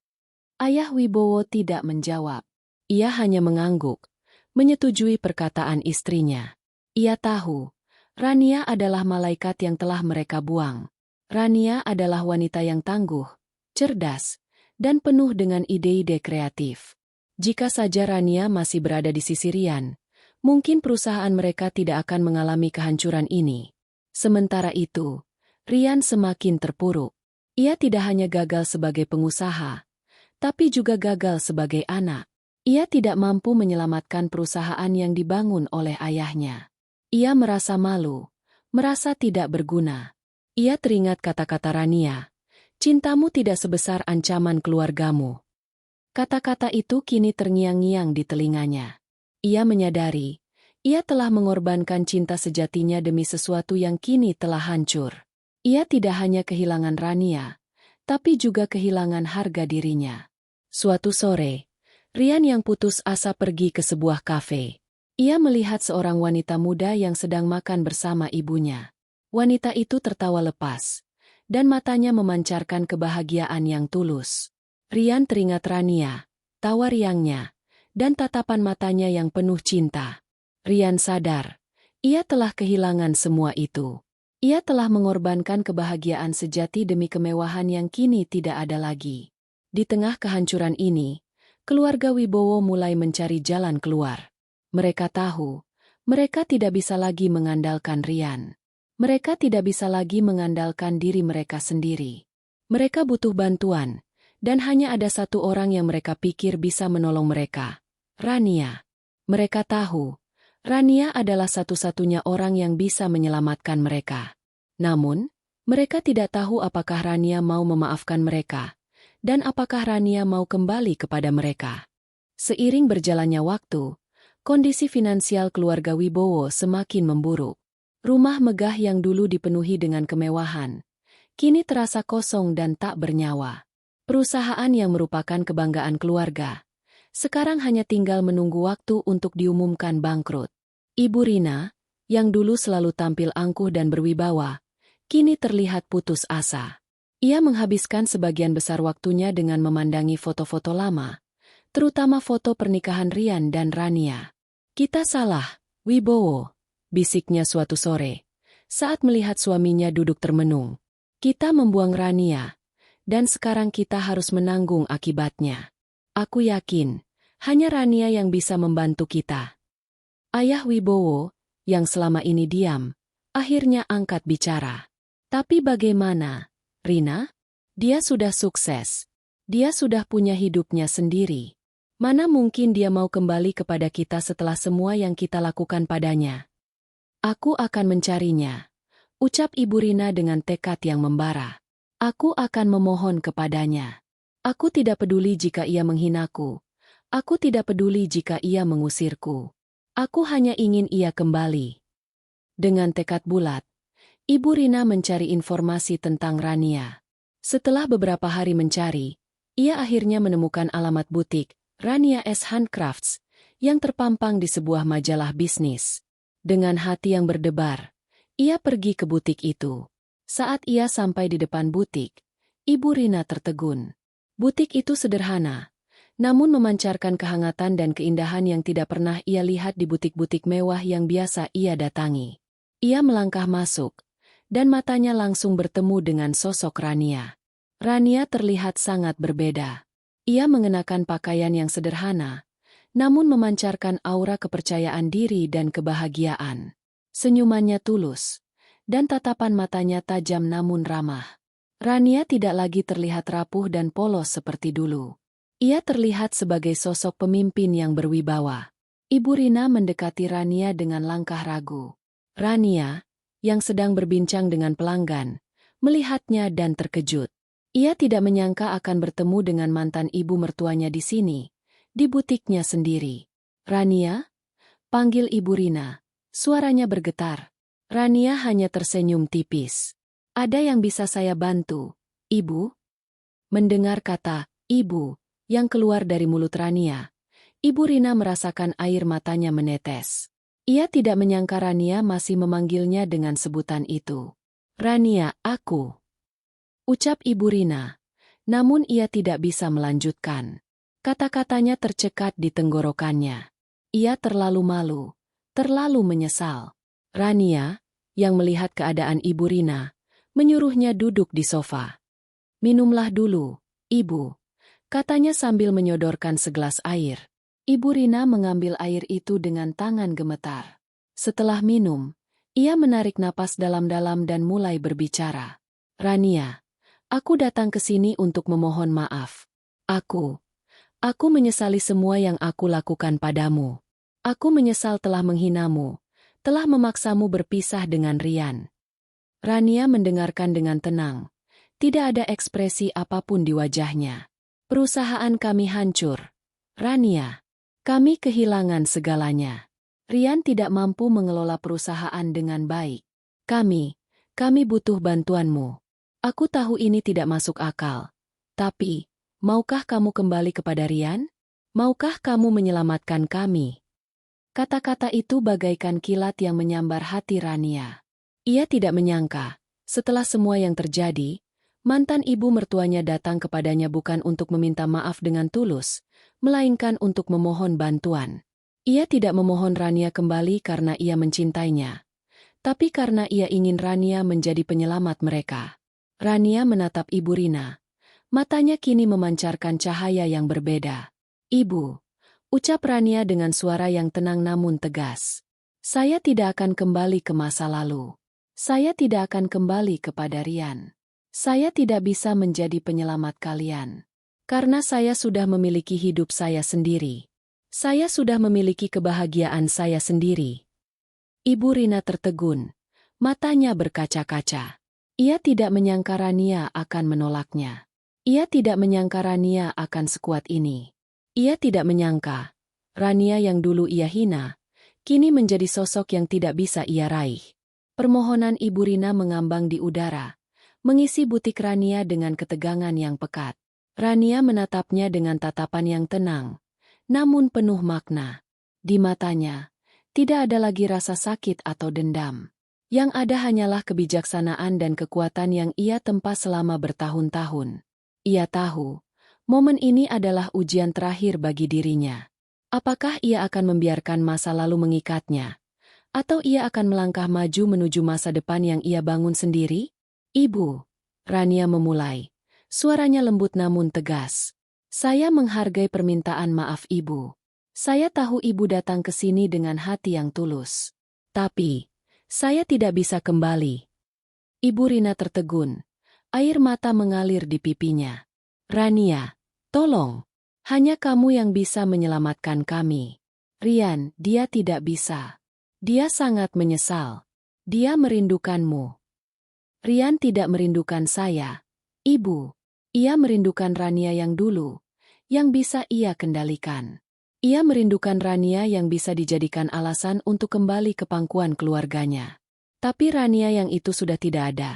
Ayah Wibowo tidak menjawab. Ia hanya mengangguk, menyetujui perkataan istrinya. Ia tahu, Rania adalah malaikat yang telah mereka buang. Rania adalah wanita yang tangguh, cerdas, dan penuh dengan ide-ide kreatif. Jika saja Rania masih berada di sisi Rian, mungkin perusahaan mereka tidak akan mengalami kehancuran ini. Sementara itu, Rian semakin terpuruk. Ia tidak hanya gagal sebagai pengusaha, tapi juga gagal sebagai anak. Ia tidak mampu menyelamatkan perusahaan yang dibangun oleh ayahnya. Ia merasa malu, merasa tidak berguna. Ia teringat kata-kata Rania, "Cintamu tidak sebesar ancaman keluargamu." Kata-kata itu kini terngiang-ngiang di telinganya. Ia menyadari, ia telah mengorbankan cinta sejatinya demi sesuatu yang kini telah hancur. Ia tidak hanya kehilangan Rania, tapi juga kehilangan harga dirinya. Suatu sore, Rian yang putus asa pergi ke sebuah kafe. Ia melihat seorang wanita muda yang sedang makan bersama ibunya. Wanita itu tertawa lepas, dan matanya memancarkan kebahagiaan yang tulus. Rian teringat Rania, tawa riangnya, dan tatapan matanya yang penuh cinta. Rian sadar, ia telah kehilangan semua itu. Ia telah mengorbankan kebahagiaan sejati demi kemewahan yang kini tidak ada lagi. Di tengah kehancuran ini, keluarga Wibowo mulai mencari jalan keluar. Mereka tahu, mereka tidak bisa lagi mengandalkan Rian. Mereka tidak bisa lagi mengandalkan diri mereka sendiri. Mereka butuh bantuan, dan hanya ada satu orang yang mereka pikir bisa menolong mereka, Rania. Mereka tahu, Rania adalah satu-satunya orang yang bisa menyelamatkan mereka. Namun, mereka tidak tahu apakah Rania mau memaafkan mereka, dan apakah Rania mau kembali kepada mereka. Seiring berjalannya waktu, kondisi finansial keluarga Wibowo semakin memburuk. Rumah megah yang dulu dipenuhi dengan kemewahan, kini terasa kosong dan tak bernyawa. Perusahaan yang merupakan kebanggaan keluarga, sekarang hanya tinggal menunggu waktu untuk diumumkan bangkrut. Ibu Rina, yang dulu selalu tampil angkuh dan berwibawa, kini terlihat putus asa. Ia menghabiskan sebagian besar waktunya dengan memandangi foto-foto lama, terutama foto pernikahan Rian dan Rania. "Kita salah, Wibowo," bisiknya suatu sore, saat melihat suaminya duduk termenung. "Kita membuang Rania, dan sekarang kita harus menanggung akibatnya. Aku yakin, hanya Rania yang bisa membantu kita." Ayah Wibowo, yang selama ini diam, Akhirnya angkat bicara. Tapi bagaimana, Rina? Dia sudah sukses. Dia sudah punya hidupnya sendiri. Mana mungkin dia mau kembali kepada kita setelah semua yang kita lakukan padanya? Aku akan mencarinya, ucap Ibu Rina dengan tekad yang membara. Aku akan memohon kepadanya. Aku tidak peduli jika ia menghinaku. Aku tidak peduli jika ia mengusirku. Aku hanya ingin ia kembali. Dengan tekad bulat, Ibu Rina mencari informasi tentang Rania. Setelah beberapa hari mencari, ia akhirnya menemukan alamat butik Rania S. Handcrafts yang terpampang di sebuah majalah bisnis. Dengan hati yang berdebar, ia pergi ke butik itu. Saat ia sampai di depan butik, Ibu Rina tertegun. Butik itu sederhana, namun memancarkan kehangatan dan keindahan yang tidak pernah ia lihat di butik-butik mewah yang biasa ia datangi. Ia melangkah masuk, dan matanya langsung bertemu dengan sosok Rania. Rania terlihat sangat berbeda. Ia mengenakan pakaian yang sederhana, namun memancarkan aura kepercayaan diri dan kebahagiaan. Senyumannya tulus, dan tatapan matanya tajam namun ramah. Rania tidak lagi terlihat rapuh dan polos seperti dulu. Ia terlihat sebagai sosok pemimpin yang berwibawa. Ibu Rina mendekati Rania dengan langkah ragu. Rania, yang sedang berbincang dengan pelanggan, melihatnya dan terkejut. Ia tidak menyangka akan bertemu dengan mantan ibu mertuanya di sini, di butiknya sendiri. Rania? Panggil Ibu Rina. Suaranya bergetar. Rania hanya tersenyum tipis. Ada yang bisa saya bantu, Ibu? Mendengar kata, Ibu, yang keluar dari mulut Rania, Ibu Rina merasakan air matanya menetes. Ia tidak menyangka Rania masih memanggilnya dengan sebutan itu. Rania, aku. Ucap Ibu Rina. Namun ia tidak bisa melanjutkan. Kata-katanya tercekat di tenggorokannya. Ia terlalu malu, terlalu menyesal. Rania, yang melihat keadaan Ibu Rina, menyuruhnya duduk di sofa. Minumlah dulu, Ibu, katanya sambil menyodorkan segelas air. Ibu Rina mengambil air itu dengan tangan gemetar. Setelah minum, ia menarik napas dalam-dalam dan mulai berbicara. Rania, aku datang ke sini untuk memohon maaf. Aku menyesali semua yang aku lakukan padamu. Aku menyesal telah menghinamu, telah memaksamu berpisah dengan Rian. Rania mendengarkan dengan tenang. Tidak ada ekspresi apapun di wajahnya. Perusahaan kami hancur. Rania, kami kehilangan segalanya. Rian tidak mampu mengelola perusahaan dengan baik. Kami butuh bantuanmu. Aku tahu ini tidak masuk akal. Tapi, maukah kamu kembali kepada Rian? Maukah kamu menyelamatkan kami? Kata-kata itu bagaikan kilat yang menyambar hati Rania. Ia tidak menyangka, setelah semua yang terjadi, mantan ibu mertuanya datang kepadanya bukan untuk meminta maaf dengan tulus, melainkan untuk memohon bantuan. Ia tidak memohon Rania kembali karena ia mencintainya, tapi karena ia ingin Rania menjadi penyelamat mereka. Rania menatap Ibu Rina. Matanya kini memancarkan cahaya yang berbeda. Ibu, ucap Rania dengan suara yang tenang namun tegas. Saya tidak akan kembali ke masa lalu. Saya tidak akan kembali kepada Rian. Saya tidak bisa menjadi penyelamat kalian. Karena saya sudah memiliki hidup saya sendiri. Saya sudah memiliki kebahagiaan saya sendiri. Ibu Rina tertegun. Matanya berkaca-kaca. Ia tidak menyangka Rania akan menolaknya. Ia tidak menyangka Rania akan sekuat ini. Ia tidak menyangka Rania yang dulu ia hina, kini menjadi sosok yang tidak bisa ia raih. Permohonan Ibu Rina mengambang di udara, mengisi butik Rania dengan ketegangan yang pekat. Rania menatapnya dengan tatapan yang tenang, namun penuh makna. Di matanya, tidak ada lagi rasa sakit atau dendam. Yang ada hanyalah kebijaksanaan dan kekuatan yang ia tempa selama bertahun-tahun. Ia tahu, momen ini adalah ujian terakhir bagi dirinya. Apakah ia akan membiarkan masa lalu mengikatnya? Atau ia akan melangkah maju menuju masa depan yang ia bangun sendiri? Ibu, Rania memulai. Suaranya lembut namun tegas. Saya menghargai permintaan maaf Ibu. Saya tahu Ibu datang ke sini dengan hati yang tulus. Tapi, Saya tidak bisa kembali. Ibu Rina tertegun. Air mata mengalir di pipinya. Rania, tolong. Hanya kamu yang bisa menyelamatkan kami. Rian, dia tidak bisa. Dia sangat menyesal. Dia merindukanmu. Rian tidak merindukan saya. Ibu. Ia merindukan Rania yang dulu. Yang bisa ia kendalikan. Ia merindukan Rania yang bisa dijadikan alasan untuk kembali ke pangkuan keluarganya. Tapi Rania yang itu sudah tidak ada.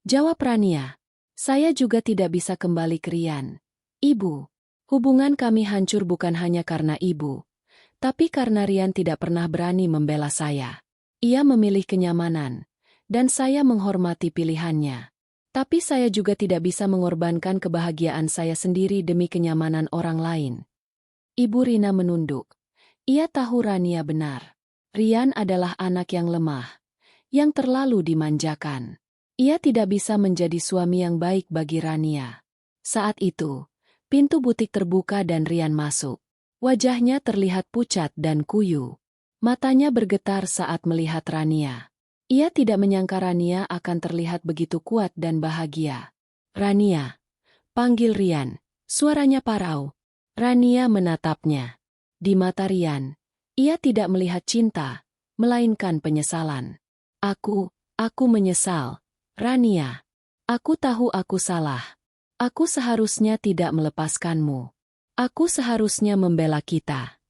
Jawab Rania. Saya juga tidak bisa kembali ke Rian. Ibu. Hubungan kami hancur bukan hanya karena ibu. Tapi karena Rian tidak pernah berani membela saya. Ia memilih kenyamanan. Dan saya menghormati pilihannya. Tapi saya juga tidak bisa mengorbankan kebahagiaan saya sendiri demi kenyamanan orang lain. Ibu Rina menunduk. Ia tahu Rania benar. Rian adalah anak yang lemah, yang terlalu dimanjakan. Ia tidak bisa menjadi suami yang baik bagi Rania. Saat itu, pintu butik terbuka dan Rian masuk. Wajahnya terlihat pucat dan kuyu. Matanya bergetar saat melihat Rania. Ia tidak menyangka Rania akan terlihat begitu kuat dan bahagia. Rania, panggil Rian. Suaranya parau. Rania menatapnya. Di mata Rian, ia tidak melihat cinta, melainkan penyesalan. Aku menyesal. Rania, aku tahu aku salah. Aku seharusnya tidak melepaskanmu. Aku seharusnya membela kita.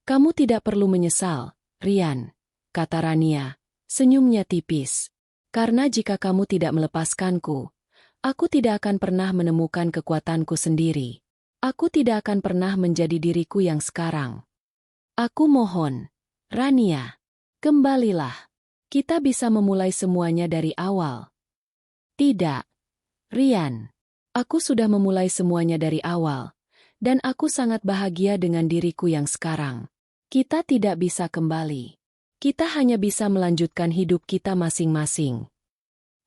Kamu tidak perlu menyesal, Rian, kata Rania, senyumnya tipis. Karena jika kamu tidak melepaskanku, aku tidak akan pernah menemukan kekuatanku sendiri. Aku tidak akan pernah menjadi diriku yang sekarang. Aku mohon, Rania, kembalilah. Kita bisa memulai semuanya dari awal. Tidak, Rian. Aku sudah memulai semuanya dari awal. Dan aku sangat bahagia dengan diriku yang sekarang. Kita tidak bisa kembali. Kita hanya bisa melanjutkan hidup kita masing-masing.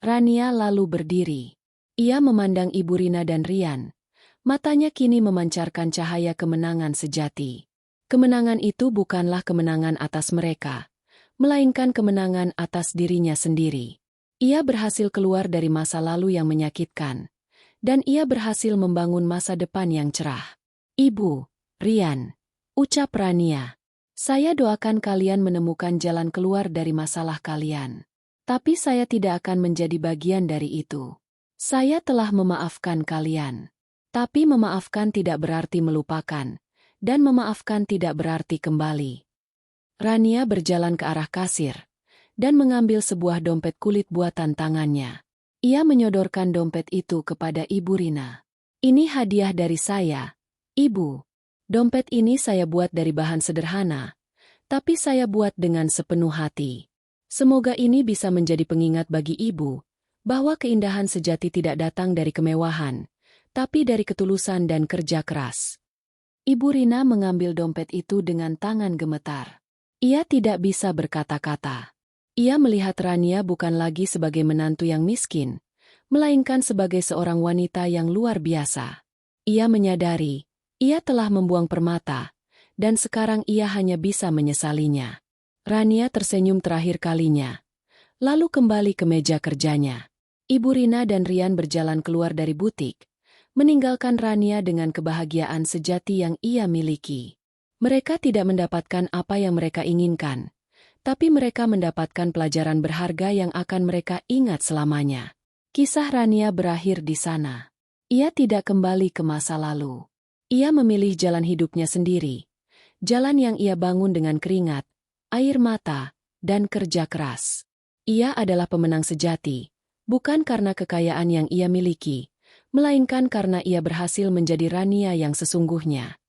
Rania lalu berdiri. Ia memandang Ibu Rina dan Rian. Matanya kini memancarkan cahaya kemenangan sejati. Kemenangan itu bukanlah kemenangan atas mereka, melainkan kemenangan atas dirinya sendiri. Ia berhasil keluar dari masa lalu yang menyakitkan, dan ia berhasil membangun masa depan yang cerah. Ibu, Rian, ucap Rania. Saya doakan kalian menemukan jalan keluar dari masalah kalian. Tapi saya tidak akan menjadi bagian dari itu. Saya telah memaafkan kalian. Tapi memaafkan tidak berarti melupakan, dan memaafkan tidak berarti kembali. Rania berjalan ke arah kasir, dan mengambil sebuah dompet kulit buatan tangannya. Ia menyodorkan dompet itu kepada Ibu Rina. Ini hadiah dari saya, Ibu. Dompet ini saya buat dari bahan sederhana, tapi saya buat dengan sepenuh hati. Semoga ini bisa menjadi pengingat bagi Ibu, bahwa keindahan sejati tidak datang dari kemewahan, tapi dari ketulusan dan kerja keras. Ibu Rina mengambil dompet itu dengan tangan gemetar. Ia tidak bisa berkata-kata. Ia melihat Rania bukan lagi sebagai menantu yang miskin, melainkan sebagai seorang wanita yang luar biasa. Ia menyadari, ia telah membuang permata, dan sekarang ia hanya bisa menyesalinya. Rania tersenyum terakhir kalinya, lalu kembali ke meja kerjanya. Ibu Rina dan Rian berjalan keluar dari butik, meninggalkan Rania dengan kebahagiaan sejati yang ia miliki. Mereka tidak mendapatkan apa yang mereka inginkan, tapi mereka mendapatkan pelajaran berharga yang akan mereka ingat selamanya. Kisah Rania berakhir di sana. Ia tidak kembali ke masa lalu. Ia memilih jalan hidupnya sendiri, jalan yang ia bangun dengan keringat, air mata, dan kerja keras. Ia adalah pemenang sejati, bukan karena kekayaan yang ia miliki, melainkan karena ia berhasil menjadi Rania yang sesungguhnya.